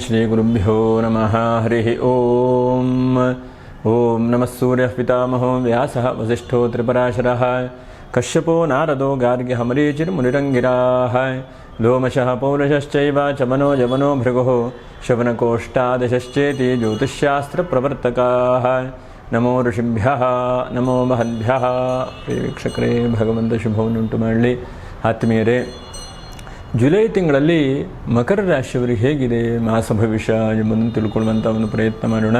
श्रीगुरुभ्यो नमः हरिः ओम नमः सूर्यः पितामहो व्यासः वसिष्ठो त्रिपराशरः कश्यपो नारदो गार्ग्यः मरीचिर्मुनिरङ्गिराः लोमशः पौरुषश्चैव चमनो यवनो भृगुः शवनकोष्ठादशश्चेति ज्योतिष्शास्त्रप्रवर्तकाः नमो ऋषिभ्यः नमो महद्भ्यः ಪ್ರಿಯ ವೀಕ್ಷಕರೇ, ಭಗವಂತ ಶುಭವನ್ನುಂಟು ಮಾಡಲಿ. ಆತ್ಮೀಯರೇ, ಜುಲೈ ತಿಂಗಳಲ್ಲಿ ಮಕರ ರಾಶಿಯವರಿಗೆ ಹೇಗಿದೆ ಮಾಸ ಭವಿಷ್ಯ ಎಂಬುದನ್ನು ತಿಳ್ಕೊಳ್ಳುವಂಥ ಒಂದು ಪ್ರಯತ್ನ ಮಾಡೋಣ.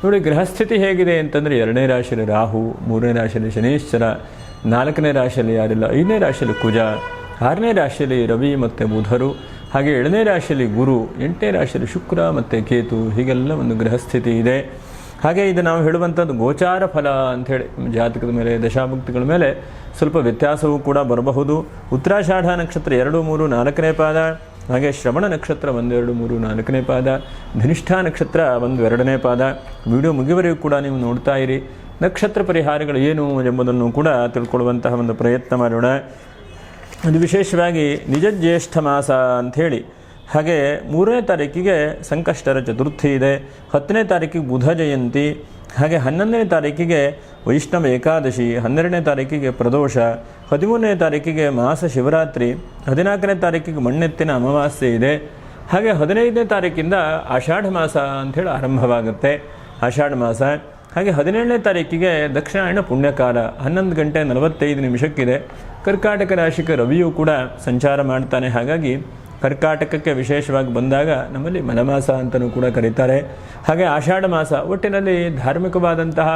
ನೋಡಿ, ಗ್ರಹಸ್ಥಿತಿ ಹೇಗಿದೆ ಅಂತಂದರೆ 2ನೇ ರಾಶಿಯಲ್ಲಿ ರಾಹು, 3ನೇ ರಾಶಿಯಲ್ಲಿ ಶನೀಶ್ವರ, 4ನೇ ರಾಶಿಯಲ್ಲಿ ಯಾರಿಲ್ಲ, 5ನೇ ರಾಶಿಯಲ್ಲಿ ಕುಜ, 6ನೇ ರಾಶಿಯಲ್ಲಿ ರವಿ ಮತ್ತು ಬುಧರು, ಹಾಗೆ 7ನೇ ರಾಶಿಯಲ್ಲಿ ಗುರು, 8ನೇ ರಾಶಿಯಲ್ಲಿ ಶುಕ್ರ ಮತ್ತು ಕೇತು, ಹೀಗೆಲ್ಲ ಒಂದು ಗ್ರಹಸ್ಥಿತಿ ಇದೆ. ಹಾಗೆ ಇದು ನಾವು ಹೇಳುವಂಥದ್ದು ಗೋಚಾರ ಫಲ ಅಂಥೇಳಿ ಜಾತಕದ ಮೇಲೆ, ದಶಾಭುಕ್ತಿಗಳ ಮೇಲೆ ಸ್ವಲ್ಪ ವ್ಯತ್ಯಾಸವೂ ಕೂಡ ಬರಬಹುದು. ಉತ್ತರಾಷಾಢ ನಕ್ಷತ್ರ 2, 3, 4ನೇ ಪಾದ, ಹಾಗೆ ಶ್ರವಣ ನಕ್ಷತ್ರ 1, 2, 3, 4ನೇ ಪಾದ, ಧನಿಷ್ಠಾ ನಕ್ಷತ್ರ 1, 2ನೇ ಪಾದ. ವಿಡಿಯೋ ಮುಗಿವರೆಗೂ ಕೂಡ ನೀವು ನೋಡ್ತಾ ಇರಿ. ನಕ್ಷತ್ರ ಪರಿಹಾರಗಳು ಏನು ಎಂಬುದನ್ನು ಕೂಡ ತಿಳ್ಕೊಳ್ಳುವಂತಹ ಒಂದು ಪ್ರಯತ್ನ ಮಾಡೋಣ. ಅದು ವಿಶೇಷವಾಗಿ ನಿಜ ಜ್ಯೇಷ್ಠ ಮಾಸ ಅಂಥೇಳಿ. ಹಾಗೆ 3ನೇ ತಾರೀಕಿಗೆ ಸಂಕಷ್ಟರ ಚತುರ್ಥಿ ಇದೆ, 10ನೇ ತಾರೀಕಿಗೆ ಬುಧ ಜಯಂತಿ, ಹಾಗೆ 11ನೇ ತಾರೀಕಿಗೆ ವೈಷ್ಣವ ಏಕಾದಶಿ, 12ನೇ ತಾರೀಕಿಗೆ ಪ್ರದೋಷ, 13ನೇ ತಾರೀಕಿಗೆ ಮಾಸ ಶಿವರಾತ್ರಿ, 14ನೇ ತಾರೀಕಿಗೆ ಮಣ್ಣೆತ್ತಿನ ಅಮಾವಾಸ್ಯೆ ಇದೆ. ಹಾಗೆ 15ನೇ ತಾರೀಕಿಂದ ಆಷಾಢ ಮಾಸ ಅಂಥೇಳಿ ಆರಂಭವಾಗುತ್ತೆ, ಆಷಾಢ ಮಾಸ. ಹಾಗೆ 17ನೇ ತಾರೀಕಿಗೆ ದಕ್ಷಿಣಾಯಣ ಪುಣ್ಯಕಾಲ 11 ಗಂಟೆ 45 ನಿಮಿಷಕ್ಕಿದೆ. ಕರ್ಕಾಟಕ ರಾಶಿಗೆ ರವಿಯೂ ಕೂಡ ಸಂಚಾರ ಮಾಡ್ತಾನೆ. ಹಾಗಾಗಿ ಕರ್ಕಾಟಕಕ್ಕೆ ವಿಶೇಷವಾಗಿ ಬಂದಾಗ ನಮ್ಮಲ್ಲಿ ಮಲಮಾಸ ಅಂತಲೂ ಕೂಡ ಕರೀತಾರೆ. ಹಾಗೆ ಆಷಾಢ ಮಾಸ ಒಟ್ಟಿನಲ್ಲಿ ಧಾರ್ಮಿಕವಾದಂತಹ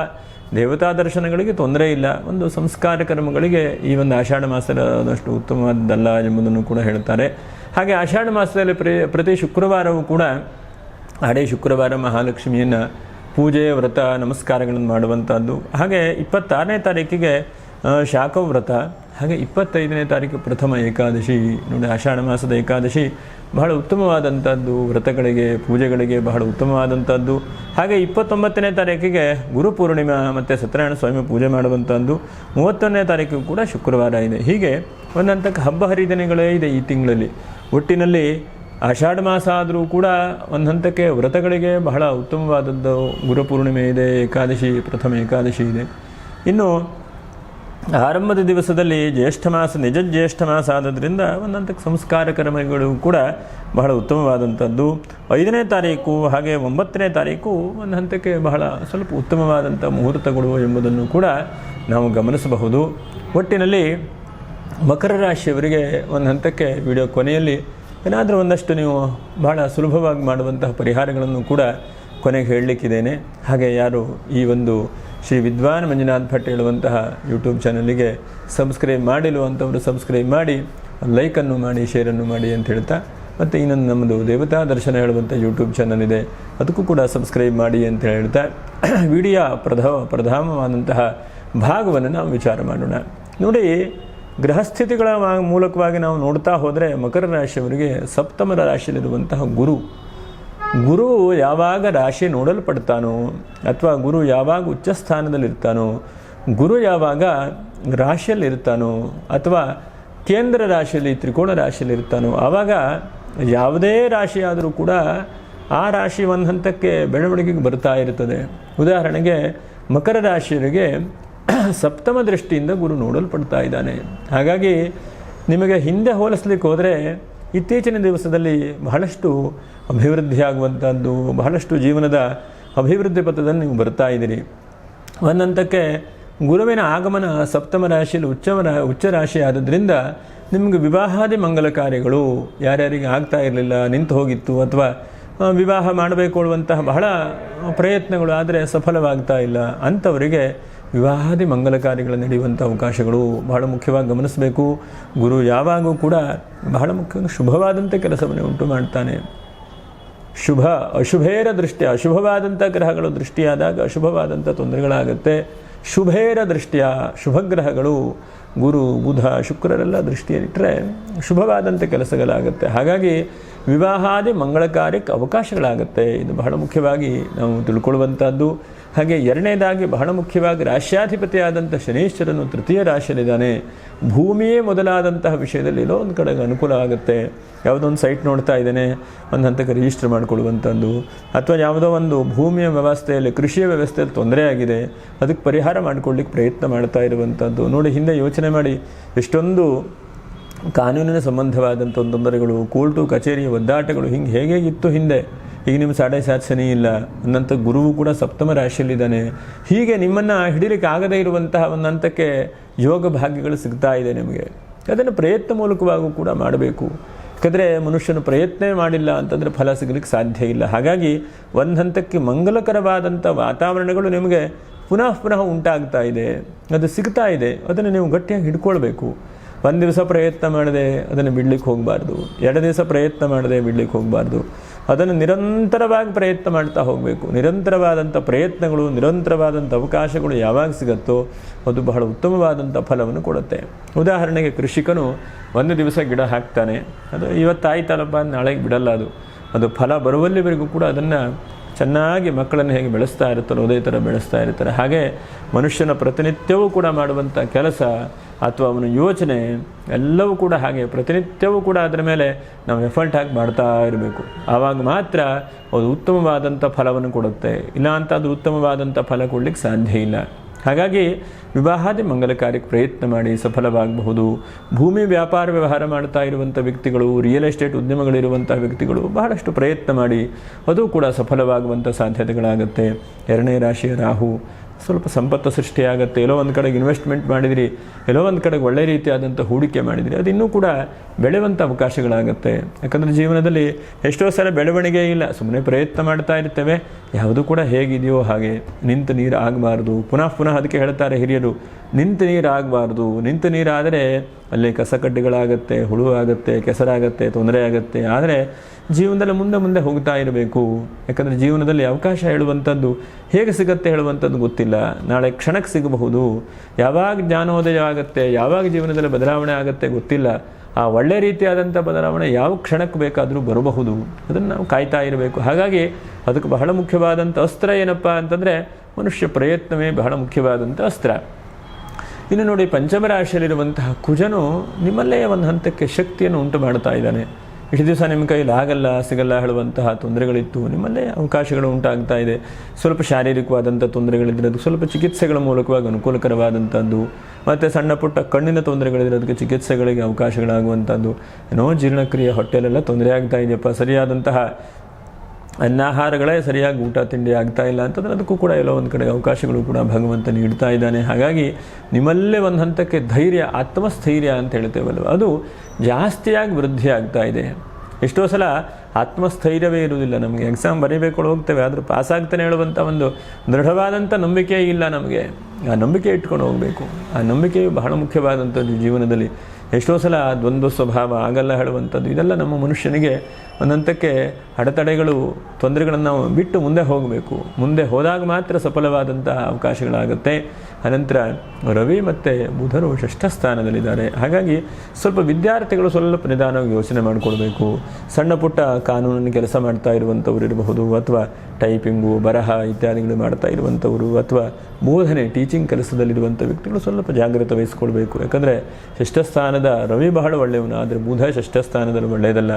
ದೇವತಾ ದರ್ಶನಗಳಿಗೆ ತೊಂದರೆ ಇಲ್ಲ, ಒಂದು ಸಂಸ್ಕಾರ ಕರ್ಮಗಳಿಗೆ ಈ ಒಂದು ಆಷಾಢ ಮಾಸದಷ್ಟು ಉತ್ತಮವಾದದ್ದಲ್ಲ ಎಂಬುದನ್ನು ಕೂಡ ಹೇಳ್ತಾರೆ. ಹಾಗೆ ಆಷಾಢ ಮಾಸದಲ್ಲಿ ಪ್ರತಿ ಶುಕ್ರವಾರವೂ ಕೂಡ ಆಡೇ ಶುಕ್ರವಾರ ಮಹಾಲಕ್ಷ್ಮಿಯನ್ನು ಪೂಜೆ, ವ್ರತ, ನಮಸ್ಕಾರಗಳನ್ನು ಮಾಡುವಂಥದ್ದು. ಹಾಗೆ 26ನೇ ತಾರೀಕಿಗೆ ಶಾಖವ್ರತ, ಹಾಗೆ 25ನೇ ತಾರೀಕು ಪ್ರಥಮ ಏಕಾದಶಿ. ನೋಡಿ, ಆಷಾಢ ಮಾಸದ ಏಕಾದಶಿ ಬಹಳ ಉತ್ತಮವಾದಂಥದ್ದು, ವ್ರತಗಳಿಗೆ, ಪೂಜೆಗಳಿಗೆ ಬಹಳ ಉತ್ತಮವಾದಂಥದ್ದು. ಹಾಗೆ 29ನೇ ತಾರೀಕಿಗೆ ಗುರುಪೂರ್ಣಿಮಾ ಮತ್ತು ಸತ್ಯನಾರಾಯಣ ಸ್ವಾಮಿ ಪೂಜೆ ಮಾಡುವಂಥದ್ದು. 31ನೇ ತಾರೀಕು ಕೂಡ ಶುಕ್ರವಾರ ಇದೆ. ಹೀಗೆ ಒಂದಂತಕ್ಕೆ ಹಬ್ಬ ಹರಿದಿನಗಳೇ ಇದೆ ಈ ತಿಂಗಳಲ್ಲಿ. ಒಟ್ಟಿನಲ್ಲಿ ಆಷಾಢ ಮಾಸ ಆದರೂ ಕೂಡ ಒಂದು ಹಂತಕ್ಕೆ ವ್ರತಗಳಿಗೆ ಬಹಳ ಉತ್ತಮವಾದದ್ದು. ಗುರುಪೂರ್ಣಿಮೆ ಇದೆ, ಏಕಾದಶಿ, ಪ್ರಥಮ ಏಕಾದಶಿ ಇದೆ. ಇನ್ನು ಆರಂಭದ ದಿವಸದಲ್ಲಿ ಜ್ಯೇಷ್ಠ ಮಾಸ, ನಿಜ ಜ್ಯೇಷ್ಠ ಮಾಸ ಆದದ್ರಿಂದ ಒಂದಂತಕ್ಕೆ ಸಂಸ್ಕಾರ ಕರ್ಮಗಳು ಕೂಡ ಬಹಳ ಉತ್ತಮವಾದಂಥದ್ದು. 5ನೇ ತಾರೀಕು ಹಾಗೆ 9ನೇ ತಾರೀಕು ಒಂದು ಹಂತಕ್ಕೆ ಬಹಳ ಸ್ವಲ್ಪ ಉತ್ತಮವಾದಂಥ ಮುಹೂರ್ತಗಳು ಎಂಬುದನ್ನು ಕೂಡ ನಾವು ಗಮನಿಸಬಹುದು. ಒಟ್ಟಿನಲ್ಲಿ ಮಕರ ರಾಶಿಯವರಿಗೆ ಒಂದು ಹಂತಕ್ಕೆ ವಿಡಿಯೋ ಕೊನೆಯಲ್ಲಿ ಏನಾದರೂ ಒಂದಷ್ಟು ನೀವು ಬಹಳ ಸುಲಭವಾಗಿ ಮಾಡುವಂತಹ ಪರಿಹಾರಗಳನ್ನು ಕೂಡ ಕೊನೆಗೆ ಹೇಳಲಿಕ್ಕಿದ್ದೇನೆ. ಹಾಗೆ ಯಾರು ಈ ಒಂದು ಶ್ರೀ ವಿದ್ವಾನ್ ಮಂಜುನಾಥ್ ಭಟ್ ಹೇಳುವಂತಹ ಯೂಟ್ಯೂಬ್ ಚಾನಲಿಗೆ ಸಬ್ಸ್ಕ್ರೈಬ್ ಮಾಡಿರುವಂಥವರು ಸಬ್ಸ್ಕ್ರೈಬ್ ಮಾಡಿ, ಲೈಕನ್ನು ಮಾಡಿ, ಶೇರನ್ನು ಮಾಡಿ ಅಂತ ಹೇಳ್ತಾ, ಮತ್ತು ಇನ್ನೊಂದು ನಮ್ಮದು ದೇವತಾ ದರ್ಶನ ಹೇಳುವಂಥ ಯೂಟ್ಯೂಬ್ ಚಾನಲ್ ಇದೆ, ಅದಕ್ಕೂ ಕೂಡ ಸಬ್ಸ್ಕ್ರೈಬ್ ಮಾಡಿ ಅಂತ ಹೇಳ್ತಾ ವಿಡಿಯೋ ಪ್ರಧಾನವಾದಂತಹ ಭಾಗವನ್ನು ನಾವು ವಿಚಾರ ಮಾಡೋಣ. ನೋಡಿ, ಗ್ರಹಸ್ಥಿತಿಗಳ ಮೂಲಕವಾಗಿ ನಾವು ನೋಡ್ತಾ ಹೋದರೆ ಮಕರ ರಾಶಿಯವರಿಗೆ ಸಪ್ತಮ ರಾಶಿಯಲ್ಲಿರುವಂತಹ ಗುರು ಯಾವಾಗ ರಾಶಿ ನೋಡಲ್ಪಡ್ತಾನೋ, ಅಥವಾ ಗುರು ಯಾವಾಗ ಉಚ್ಚ ಸ್ಥಾನದಲ್ಲಿರ್ತಾನೋ, ಗುರು ಯಾವಾಗ ರಾಶಿಯಲ್ಲಿರ್ತಾನೋ, ಅಥವಾ ಕೇಂದ್ರ ರಾಶಿಯಲ್ಲಿ ತ್ರಿಕೋಣ ರಾಶಿಯಲ್ಲಿ ಇರ್ತಾನೋ, ಆವಾಗ ಯಾವುದೇ ರಾಶಿಯಾದರೂ ಕೂಡ ಆ ರಾಶಿ ಒಂದು ಹಂತಕ್ಕೆ ಬೆಳವಣಿಗೆಗೆ ಬರ್ತಾ ಇರ್ತದೆ. ಉದಾಹರಣೆಗೆ ಮಕರ ರಾಶಿಯವರಿಗೆ ಸಪ್ತಮ ದೃಷ್ಟಿಯಿಂದ ಗುರು ನೋಡಲ್ಪಡ್ತಾ ಇದ್ದಾನೆ. ಹಾಗಾಗಿ ನಿಮಗೆ ಹಿಂದೆ ಹೋಲಿಸ್ಲಿಕ್ಕೆ ಹೋದರೆ ಇತ್ತೀಚಿನ ದಿವಸದಲ್ಲಿ ಬಹಳಷ್ಟು ಅಭಿವೃದ್ಧಿಯಾಗುವಂಥದ್ದು, ಬಹಳಷ್ಟು ಜೀವನದ ಅಭಿವೃದ್ಧಿ ಪಥದಲ್ಲಿ ನೀವು ಬರ್ತಾ ಇದ್ದೀರಿ. ಒಂದಂತಕ್ಕೆ ಗುರುವಿನ ಆಗಮನ ಸಪ್ತಮ ರಾಶಿಯಲ್ಲಿ ಉಚ್ಚ ರಾಶಿ ಆದದ್ರಿಂದ ನಿಮಗೆ ವಿವಾಹಾದಿ ಮಂಗಲ ಕಾರ್ಯಗಳು ಯಾರ್ಯಾರಿಗೆ ಆಗ್ತಾ ಇರಲಿಲ್ಲ, ನಿಂತು ಹೋಗಿತ್ತು, ಅಥವಾ ವಿವಾಹ ಮಾಡಬೇಕು ಅನ್ನುವಂತಹ ಬಹಳ ಪ್ರಯತ್ನಗಳು ಆದರೆ ಸಫಲವಾಗ್ತಾ ಇಲ್ಲ, ಅಂಥವರಿಗೆ ವಿವಾಹಾದಿ ಮಂಗಲ ಕಾರ್ಯಗಳು ನಡೆಯುವಂಥ ಅವಕಾಶಗಳು ಬಹಳ ಮುಖ್ಯವಾಗಿ ಗಮನಿಸಬೇಕು. ಗುರು ಯಾವಾಗೂ ಕೂಡ ಬಹಳ ಮುಖ್ಯ ಶುಭವಾದಂಥ ಕೆಲಸವನ್ನು ಉಂಟು ಮಾಡ್ತಾನೆ. ಅಶುಭೇರ ದೃಷ್ಟಿಯ, ಅಶುಭವಾದಂಥ ಗ್ರಹಗಳು ದೃಷ್ಟಿಯಾದಾಗ ಅಶುಭವಾದಂಥ ತೊಂದರೆಗಳಾಗುತ್ತೆ. ಶುಭೇರ ದೃಷ್ಟಿಯ, ಶುಭಗ್ರಹಗಳು ಗುರು, ಬುಧ, ಶುಕ್ರರೆಲ್ಲ ದೃಷ್ಟಿಯಲ್ಲಿಟ್ಟರೆ ಶುಭವಾದಂಥ ಕೆಲಸಗಳಾಗುತ್ತೆ. ಹಾಗಾಗಿ ವಿವಾಹಾದಿ ಮಂಗಳ ಕಾರ್ಯಕ್ಕೆ ಅವಕಾಶಗಳಾಗುತ್ತೆ. ಇದು ಬಹಳ ಮುಖ್ಯವಾಗಿ ನಾವು ತಿಳ್ಕೊಳ್ಳುವಂಥದ್ದು. ಹಾಗೆ ಎರಡನೇದಾಗಿ ಬಹಳ ಮುಖ್ಯವಾಗಿ ರಾಶ್ಯಾಧಿಪತಿಯಾದಂಥ ಶನೀಶ್ವರನು ತೃತೀಯ ರಾಶಿಯಲ್ಲಿದ್ದಾನೆ. ಭೂಮಿಯೇ ಮೊದಲಾದಂತಹ ವಿಷಯದಲ್ಲಿ ಎಲ್ಲೋ ಒಂದು ಕಡೆಗೆ ಅನುಕೂಲ ಆಗುತ್ತೆ. ಯಾವುದೋ ಒಂದು ಸೈಟ್ ನೋಡ್ತಾ ಇದ್ದೇನೆ, ಒಂದು ಹಂತಕ್ಕೆ ರಿಜಿಸ್ಟರ್ ಮಾಡಿಕೊಳ್ಳುವಂಥದ್ದು, ಅಥವಾ ಯಾವುದೋ ಒಂದು ಭೂಮಿಯ ವ್ಯವಸ್ಥೆಯಲ್ಲಿ ಕೃಷಿಯ ವ್ಯವಸ್ಥೆಯಲ್ಲಿ ತೊಂದರೆ ಆಗಿದೆ, ಅದಕ್ಕೆ ಪರಿಹಾರ ಮಾಡಿಕೊಳ್ಳಿಕ್ಕೆ ಪ್ರಯತ್ನ ಮಾಡ್ತಾ ಇರುವಂಥದ್ದು. ನೋಡಿ, ಹಿಂದೆ ಯೋಚನೆ ಮಾಡಿ, ಎಷ್ಟೊಂದು ಕಾನೂನಿನ ಸಂಬಂಧವಾದಂಥ ತೊಂದರೆಗಳು, ಕೋರ್ಟು ಕಚೇರಿಯ ಒದ್ದಾಟಗಳು ಹೇಗಿತ್ತು ಹಿಂದೆ. ಈಗ ನಿಮ್ಮ 7.5 ಶನಿ ಇಲ್ಲ, ಒಂದಂತ ಗುರುವು ಕೂಡ ಸಪ್ತಮ ರಾಶಿಯಲ್ಲಿದ್ದಾನೆ. ಹೀಗೆ ನಿಮ್ಮನ್ನು ಹಿಡಿಲಿಕ್ಕೆ ಆಗದೇ ಇರುವಂತಹ ಒಂದು ಹಂತಕ್ಕೆ ಯೋಗ ಭಾಗ್ಯಗಳು ಸಿಗ್ತಾ ಇದೆ ನಿಮಗೆ. ಅದನ್ನು ಪ್ರಯತ್ನ ಮೂಲಕವಾಗೂ ಕೂಡ ಮಾಡಬೇಕು. ಯಾಕಂದರೆ ಮನುಷ್ಯನು ಪ್ರಯತ್ನ ಮಾಡಿಲ್ಲ ಅಂತಂದರೆ ಫಲ ಸಿಗಲಿಕ್ಕೆ ಸಾಧ್ಯ ಇಲ್ಲ. ಹಾಗಾಗಿ ಒಂದು ಹಂತಕ್ಕೆ ಮಂಗಲಕರವಾದಂಥ ವಾತಾವರಣಗಳು ನಿಮಗೆ ಪುನಃ ಉಂಟಾಗ್ತಾ ಇದೆ, ಅದು ಸಿಗ್ತಾ ಇದೆ. ಅದನ್ನು ನೀವು ಗಟ್ಟಿಯಾಗಿ ಹಿಡ್ಕೊಳ್ಬೇಕು. ಒಂದು ದಿವಸ ಪ್ರಯತ್ನ ಮಾಡದೆ ಅದನ್ನು ಬಿಡ್ಲಿಕ್ಕೆ ಹೋಗಬಾರ್ದು, 2 ದಿವಸ ಪ್ರಯತ್ನ ಮಾಡದೆ ಬಿಡ್ಲಿಕ್ಕೆ ಹೋಗಬಾರ್ದು. ಅದನ್ನು ನಿರಂತರವಾಗಿ ಪ್ರಯತ್ನ ಮಾಡ್ತಾ ಹೋಗಬೇಕು. ನಿರಂತರವಾದಂಥ ಪ್ರಯತ್ನಗಳು, ನಿರಂತರವಾದಂಥ ಅವಕಾಶಗಳು ಯಾವಾಗ ಸಿಗುತ್ತೋ ಅದು ಬಹಳ ಉತ್ತಮವಾದಂಥ ಫಲವನ್ನು ಕೊಡುತ್ತೆ. ಉದಾಹರಣೆಗೆ ಕೃಷಿಕನು ಒಂದು ದಿವಸ ಗಿಡ ಹಾಕ್ತಾನೆ, ಅದು ಇವತ್ತಾಯ್ತಲ್ಲಪ್ಪ ನಾಳೆಗೆ ಬಿಡಲ್ಲ. ಅದು ಫಲ ಬರುವಲ್ಲಿವರೆಗೂ ಕೂಡ ಅದನ್ನು ಚೆನ್ನಾಗಿ ಮಕ್ಕಳನ್ನು ಹೇಗೆ ಬೆಳೆಸ್ತಾ ಇರ್ತಾರೋ ಅದೇ ಥರ ಬೆಳೆಸ್ತಾ ಇರ್ತಾರೆ. ಹಾಗೆ ಮನುಷ್ಯನ ಪ್ರತಿನಿತ್ಯವೂ ಕೂಡ ಮಾಡುವಂಥ ಕೆಲಸ ಅಥವಾ ಅವನ ಯೋಚನೆ ಎಲ್ಲವೂ ಕೂಡ ಹಾಗೆ ಪ್ರತಿನಿತ್ಯವೂ ಕೂಡ ಅದರ ಮೇಲೆ ನಾವು ಎಫರ್ಟ್ ಹಾಕಿ ಮಾಡ್ತಾ ಇರಬೇಕು. ಆವಾಗ ಮಾತ್ರ ಅದು ಉತ್ತಮವಾದಂಥ ಫಲವನ್ನು ಕೊಡುತ್ತೆ. ಇಲ್ಲ ಅಂತ ಅದು ಉತ್ತಮವಾದಂಥ ಫಲ ಕೊಡಲಿಕ್ಕೆ ಸಾಧ್ಯ ಇಲ್ಲ. ಹಾಗಾಗಿ ವಿವಾಹಾದಿ ಮಂಗಲ ಕಾರ್ಯಕ್ಕೆ ಪ್ರಯತ್ನ ಮಾಡಿ ಸಫಲವಾಗಬಹುದು. ಭೂಮಿ ವ್ಯಾಪಾರ ವ್ಯವಹಾರ ಮಾಡ್ತಾ ಇರುವಂಥ ವ್ಯಕ್ತಿಗಳು, ರಿಯಲ್ ಎಸ್ಟೇಟ್ ಉದ್ಯಮಗಳಿರುವಂಥ ವ್ಯಕ್ತಿಗಳು ಬಹಳಷ್ಟು ಪ್ರಯತ್ನ ಮಾಡಿ ಅದು ಕೂಡ ಸಫಲವಾಗುವಂಥ ಸಾಧ್ಯತೆಗಳಾಗುತ್ತೆ. 2ನೇ ರಾಶಿಯ ರಾಹು ಸ್ವಲ್ಪ ಸಂಪತ್ತು ಸೃಷ್ಟಿಯಾಗುತ್ತೆ. ಎಲ್ಲೋ ಒಂದು ಕಡೆಗೆ ಇನ್ವೆಸ್ಟ್ಮೆಂಟ್ ಮಾಡಿದಿರಿ, ಎಲ್ಲೋ ಒಂದು ಕಡೆಗೆ ಒಳ್ಳೆ ರೀತಿಯಾದಂಥ ಹೂಡಿಕೆ ಮಾಡಿದಿರಿ, ಅದು ಇನ್ನೂ ಕೂಡ ಬೆಳೆಯುವಂಥ ಅವಕಾಶಗಳಾಗುತ್ತೆ. ಯಾಕಂದರೆ ಜೀವನದಲ್ಲಿ ಎಷ್ಟೋ ಸಲ ಬೆಳವಣಿಗೆ ಇಲ್ಲ, ಸುಮ್ಮನೆ ಪ್ರಯತ್ನ ಮಾಡ್ತಾ ಇರ್ತೇವೆ, ಯಾವುದೂ ಕೂಡ ಹೇಗಿದೆಯೋ ಹಾಗೆ. ನಿಂತ ನೀರು ಆಗಬಾರ್ದು. ಪುನಃ ಅದಕ್ಕೆ ಹೇಳ್ತಾರೆ ಹಿರಿಯರು, ನಿಂತ ನೀರು ಆಗಬಾರ್ದು. ನಿಂತ ನೀರಾದರೆ ಅಲ್ಲಿ ಕಸಕಡ್ಡಿಗಳಾಗತ್ತೆ, ಹುಳು ಆಗುತ್ತೆ, ಕೆಸರಾಗತ್ತೆ, ತೊಂದರೆ ಆಗುತ್ತೆ. ಆದರೆ ಜೀವನದಲ್ಲಿ ಮುಂದೆ ಹೋಗ್ತಾ ಇರಬೇಕು. ಯಾಕಂದರೆ ಜೀವನದಲ್ಲಿ ಅವಕಾಶ ಹೇಳುವಂಥದ್ದು ಹೇಗೆ ಸಿಗುತ್ತೆ ಹೇಳುವಂಥದ್ದು ಗೊತ್ತಿಲ್ಲ. ನಾಳೆ ಕ್ಷಣಕ್ಕೆ ಸಿಗಬಹುದು. ಯಾವಾಗ ಜ್ಞಾನೋದಯ ಆಗುತ್ತೆ, ಯಾವಾಗ ಜೀವನದಲ್ಲಿ ಬದಲಾವಣೆ ಆಗುತ್ತೆ ಗೊತ್ತಿಲ್ಲ. ಆ ಒಳ್ಳೆ ರೀತಿಯಾದಂಥ ಬದಲಾವಣೆ ಯಾವ ಕ್ಷಣಕ್ಕೆ ಬೇಕಾದರೂ ಬರಬಹುದು. ಅದನ್ನು ನಾವು ಕಾಯ್ತಾ ಇರಬೇಕು. ಹಾಗಾಗಿ ಅದಕ್ಕೆ ಬಹಳ ಮುಖ್ಯವಾದಂಥ ಅಸ್ತ್ರ ಏನಪ್ಪ ಅಂತಂದರೆ ಮನುಷ್ಯ ಪ್ರಯತ್ನವೇ ಬಹಳ ಮುಖ್ಯವಾದಂಥ ಅಸ್ತ್ರ. ಇನ್ನು ನೋಡಿ, ಪಂಚಮ ರಾಶಿಯಲ್ಲಿರುವಂತಹ ಕುಜನು ನಿಮ್ಮಲ್ಲೇ ಒಂದು ಹಂತಕ್ಕೆ ಶಕ್ತಿಯನ್ನು ಉಂಟು ಮಾಡ್ತಾ ಇದ್ದಾನೆ. ಇಷ್ಟು ದಿವಸ ನಿಮ್ಮ ಕೈಯಲ್ಲಿ ಆಗಲ್ಲ ಸಿಗಲ್ಲ ಹೇಳುವಂತಹ ತೊಂದರೆಗಳಿತ್ತು, ನಿಮ್ಮಲ್ಲೇ ಅವಕಾಶಗಳು ಉಂಟಾಗ್ತಾ ಇದೆ. ಸ್ವಲ್ಪ ಶಾರೀರಿಕವಾದಂಥ ತೊಂದರೆಗಳಿದ್ರೆ ಅದಕ್ಕೆ ಸ್ವಲ್ಪ ಚಿಕಿತ್ಸೆಗಳ ಮೂಲಕವಾಗಿ ಅನುಕೂಲಕರವಾದಂಥದ್ದು, ಮತ್ತು ಸಣ್ಣ ಪುಟ್ಟ ಕಣ್ಣಿನ ತೊಂದರೆಗಳಿದ್ರೆ ಅದಕ್ಕೆ ಚಿಕಿತ್ಸೆಗಳಿಗೆ ಅವಕಾಶಗಳಾಗುವಂಥದ್ದು. ಏನೋ ಜೀರ್ಣಕ್ರಿಯೆ ಹೊಟ್ಟೆಲೆಲ್ಲ ತೊಂದರೆ ಆಗ್ತಾ ಇದೆಯಪ್ಪ, ಸರಿಯಾದಂತಹ ಅನ್ನಾಹಾರಗಳೇ ಸರಿಯಾಗಿ ಊಟ ತಿಂಡಿ ಆಗ್ತಾ ಇಲ್ಲ ಅಂತಂದರೆ ಅದಕ್ಕೂ ಕೂಡ ಎಲ್ಲೋ ಒಂದು ಕಡೆ ಅವಕಾಶಗಳು ಕೂಡ ಭಗವಂತ ನೀಡ್ತಾ ಇದ್ದಾನೆ. ಹಾಗಾಗಿ ನಿಮ್ಮಲ್ಲೇ ಒಂದು ಹಂತಕ್ಕೆ ಧೈರ್ಯ, ಆತ್ಮಸ್ಥೈರ್ಯ ಅಂತ ಹೇಳ್ತೇವಲ್ವ, ಅದು ಜಾಸ್ತಿಯಾಗಿ ವೃದ್ಧಿ ಆಗ್ತಾ ಇದೆ. ಎಷ್ಟೋ ಸಲ ಆತ್ಮಸ್ಥೈರ್ಯವೇ ಇರುವುದಿಲ್ಲ. ನಮಗೆ ಎಕ್ಸಾಮ್ ಬರೀಬೇಕು ಹೋಗ್ತೇವೆ, ಆದರೂ ಪಾಸಾಗ್ತಾನೆ ಹೇಳುವಂಥ ಒಂದು ದೃಢವಾದಂಥ ನಂಬಿಕೆ ಇಲ್ಲ ನಮಗೆ. ಆ ನಂಬಿಕೆ ಇಟ್ಕೊಂಡು ಹೋಗಬೇಕು. ಆ ನಂಬಿಕೆಯು ಬಹಳ ಮುಖ್ಯವಾದಂಥದ್ದು ಜೀವನದಲ್ಲಿ. ಎಷ್ಟೋ ಸಲ ದ್ವಂದ್ವ ಸ್ವಭಾವ ಆಗಲ್ಲ ಹೇಳುವಂಥದ್ದು, ಇದೆಲ್ಲ ನಮ್ಮ ಮನುಷ್ಯನಿಗೆ ಒಂದಂತಕ್ಕೆ ಅಡೆತಡೆಗಳು, ತೊಂದರೆಗಳನ್ನು ನಾವು ಬಿಟ್ಟು ಮುಂದೆ ಹೋಗಬೇಕು. ಮುಂದೆ ಹೋದಾಗ ಮಾತ್ರ ಸಫಲವಾದಂಥ ಅವಕಾಶಗಳಾಗುತ್ತೆ. ಅನಂತರ ರವಿ ಮತ್ತು ಬುಧರು 6ಥ ಸ್ಥಾನದಲ್ಲಿದ್ದಾರೆ. ಹಾಗಾಗಿ ಸ್ವಲ್ಪ ವಿದ್ಯಾರ್ಥಿಗಳು ಸ್ವಲ್ಪ ನಿಧಾನವಾಗಿ ಯೋಚನೆ ಮಾಡಿಕೊಳ್ಬೇಕು. ಸಣ್ಣ ಪುಟ್ಟ ಕಾನೂನಿನ ಕೆಲಸ ಮಾಡ್ತಾ ಇರುವಂಥವ್ರು ಇರಬಹುದು, ಅಥವಾ ಟೈಪಿಂಗು, ಬರಹ ಇತ್ಯಾದಿಗಳು ಮಾಡ್ತಾ ಇರುವಂಥವರು, ಅಥವಾ ಬೋಧನೆ ಟೀಚಿಂಗ್ ಕೆಲಸದಲ್ಲಿರುವಂಥ ವ್ಯಕ್ತಿಗಳು ಸ್ವಲ್ಪ ಜಾಗ್ರತೆ ವಹಿಸ್ಕೊಳ್ಬೇಕು. ಯಾಕಂದರೆ 6ಥ ಸ್ಥಾನದ ರವಿ ಬಹಳ ಒಳ್ಳೆಯವನು, ಆದರೆ ಬುಧ 6ಥ ಸ್ಥಾನದಲ್ಲಿ ಒಳ್ಳೆಯದಲ್ಲ.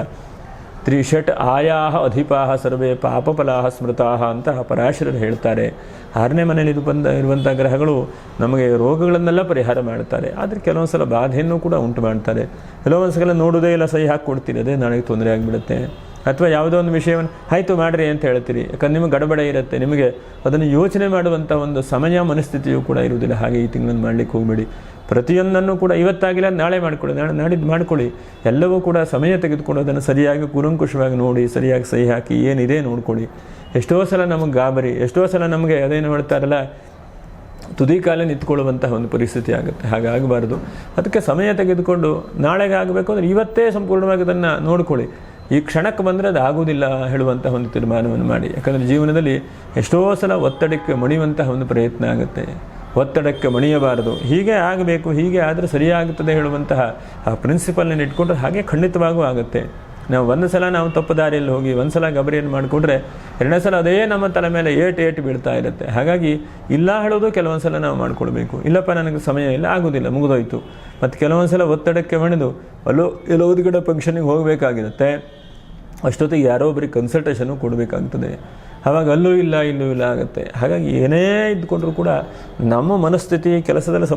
3 ಆಯಾಹ ಅಧಿಪಾಹ ಸರ್ವೇ ಪಾಪಫಲಾಹ ಸ್ಮೃತಾಹ ಅಂತ ಪರಾಶರರು ಹೇಳ್ತಾರೆ. 6ನೇ ಮನೆಯಲ್ಲಿ ಇರುವಂಥ ಗ್ರಹಗಳು ನಮಗೆ ರೋಗಗಳನ್ನೆಲ್ಲ ಪರಿಹಾರ ಮಾಡ್ತಾರೆ, ಆದರೆ ಕೆಲವೊಂದು ಸಲ ಬಾಧೆಯನ್ನು ಕೂಡ ಉಂಟು ಮಾಡ್ತಾರೆ. ಕೆಲವೊಂದು ಸಲ ನೋಡೋದೇ ಇಲ್ಲ, ಸಹಿ ಹಾಕಿ ಅದೇ ನಾಳೆಗೆ ತೊಂದರೆ ಆಗಿಬಿಡುತ್ತೆ. ಅಥವಾ ಯಾವುದೋ ಒಂದು ವಿಷಯವನ್ನು ಆಯಿತು ಮಾಡಿರಿ ಅಂತ ಹೇಳ್ತೀರಿ, ಯಾಕಂದ್ರೆ ನಿಮಗೆ ಗಡಬಡ ಇರುತ್ತೆ, ನಿಮಗೆ ಅದನ್ನು ಯೋಚನೆ ಮಾಡುವಂಥ ಒಂದು ಸಮಯ ಮನಸ್ಥಿತಿಯೂ ಕೂಡ ಇರುವುದಿಲ್ಲ. ಹಾಗೆ ಈ ತಿಂಗಳನ್ನು ಮಾಡಲಿಕ್ಕೆ ಹೋಗಬೇಡಿ. ಪ್ರತಿಯೊಂದನ್ನು ಕೂಡ ಇವತ್ತಾಗಿಲ್ಲ ನಾಳೆ ಮಾಡ್ಕೊಳ್ಳಿ, ನಾಡಿದ್ದು ಮಾಡ್ಕೊಳ್ಳಿ. ಎಲ್ಲವೂ ಕೂಡ ಸಮಯ ತೆಗೆದುಕೊಂಡು ಅದನ್ನು ಸರಿಯಾಗಿ ಕೂಲಂಕುಷವಾಗಿ ನೋಡಿ, ಸರಿಯಾಗಿ ಸಹಿ ಹಾಕಿ ಏನಿದೆ ನೋಡ್ಕೊಳ್ಳಿ. ಎಷ್ಟೋ ಸಲ ನಮಗೆ ಗಾಬರಿ, ಎಷ್ಟೋ ಸಲ ನಮಗೆ ಅದೇನು ಹೇಳ್ತಾರಲ್ಲ ತುದಿ ಕಾಲ ನಿಂತ್ಕೊಳ್ಳುವಂತಹ ಒಂದು ಪರಿಸ್ಥಿತಿ ಆಗುತ್ತೆ. ಹಾಗಾಗಬಾರ್ದು. ಅದಕ್ಕೆ ಸಮಯ ತೆಗೆದುಕೊಂಡು ನಾಳೆಗೆ ಆಗಬೇಕು ಅಂದರೆ ಇವತ್ತೇ ಸಂಪೂರ್ಣವಾಗಿ ಅದನ್ನು ನೋಡ್ಕೊಳ್ಳಿ. ಈ ಕ್ಷಣಕ್ಕೆ ಬಂದರೆ ಅದು ಆಗುವುದಿಲ್ಲ ಹೇಳುವಂತಹ ಒಂದು ತೀರ್ಮಾನವನ್ನು ಮಾಡಿ. ಯಾಕಂದರೆ ಜೀವನದಲ್ಲಿ ಎಷ್ಟೋ ಸಲ ಒತ್ತಡಕ್ಕೆ ಮಣಿಯುವಂತಹ ಒಂದು ಪ್ರಯತ್ನ ಆಗುತ್ತೆ. ಒತ್ತಡಕ್ಕೆ ಮಣಿಯಬಾರದು, ಹೀಗೆ ಆಗಬೇಕು, ಹೀಗೆ ಆದರೆ ಸರಿಯಾಗುತ್ತದೆ ಹೇಳುವಂತಹ ಆ ಪ್ರಿನ್ಸಿಪಲ್ನ ಇಟ್ಕೊಂಡ್ರೆ ಹಾಗೆ ಖಂಡಿತವಾಗೂ ಆಗುತ್ತೆ. ನಾವು ಒಂದು ಸಲ ನಾವು ತಪ್ಪು ದಾರಿಯಲ್ಲಿ ಹೋಗಿ ಒಂದು ಸಲ ಗಬರಿಯನ್ನು ಮಾಡಿಕೊಂಡ್ರೆ ಎರಡನೇ ಸಲ ಅದೇ ನಮ್ಮ ತಲೆ ಮೇಲೆ ಏಟು ಬೀಳ್ತಾ ಇರುತ್ತೆ. ಹಾಗಾಗಿ ಇಲ್ಲ ಹೇಳೋದು ಕೆಲವೊಂದು ಸಲ ನಾವು ಮಾಡ್ಕೊಳ್ಬೇಕು. ಇಲ್ಲಪ್ಪ ನನಗೆ ಸಮಯ ಇಲ್ಲ, ಆಗೋದಿಲ್ಲ, ಮುಗಿದೋಯ್ತು. ಮತ್ತು ಕೆಲವೊಂದು ಸಲ ಒತ್ತಡಕ್ಕೆ ಮಣಿದು ಎಲ್ಲೋ ಕಡೆ ಫಂಕ್ಷನಿಗೆ ಹೋಗಬೇಕಾಗಿರುತ್ತೆ. ಅಷ್ಟೊತ್ತಿಗೆ ಯಾರೋ ಒಬ್ಬರಿಗೆ ಕನ್ಸಲ್ಟೇಷನು ಕೊಡಬೇಕಾಗ್ತದೆ. ಆವಾಗ ಅಲ್ಲೂ ಇಲ್ಲ ಆಗುತ್ತೆ. ಹಾಗಾಗಿ ಏನೇ ಇದ್ದುಕೊಂಡ್ರೂ ಕೂಡ ನಮ್ಮ ಮನಸ್ಥಿತಿ ಕೆಲಸದಲ್ಲಿ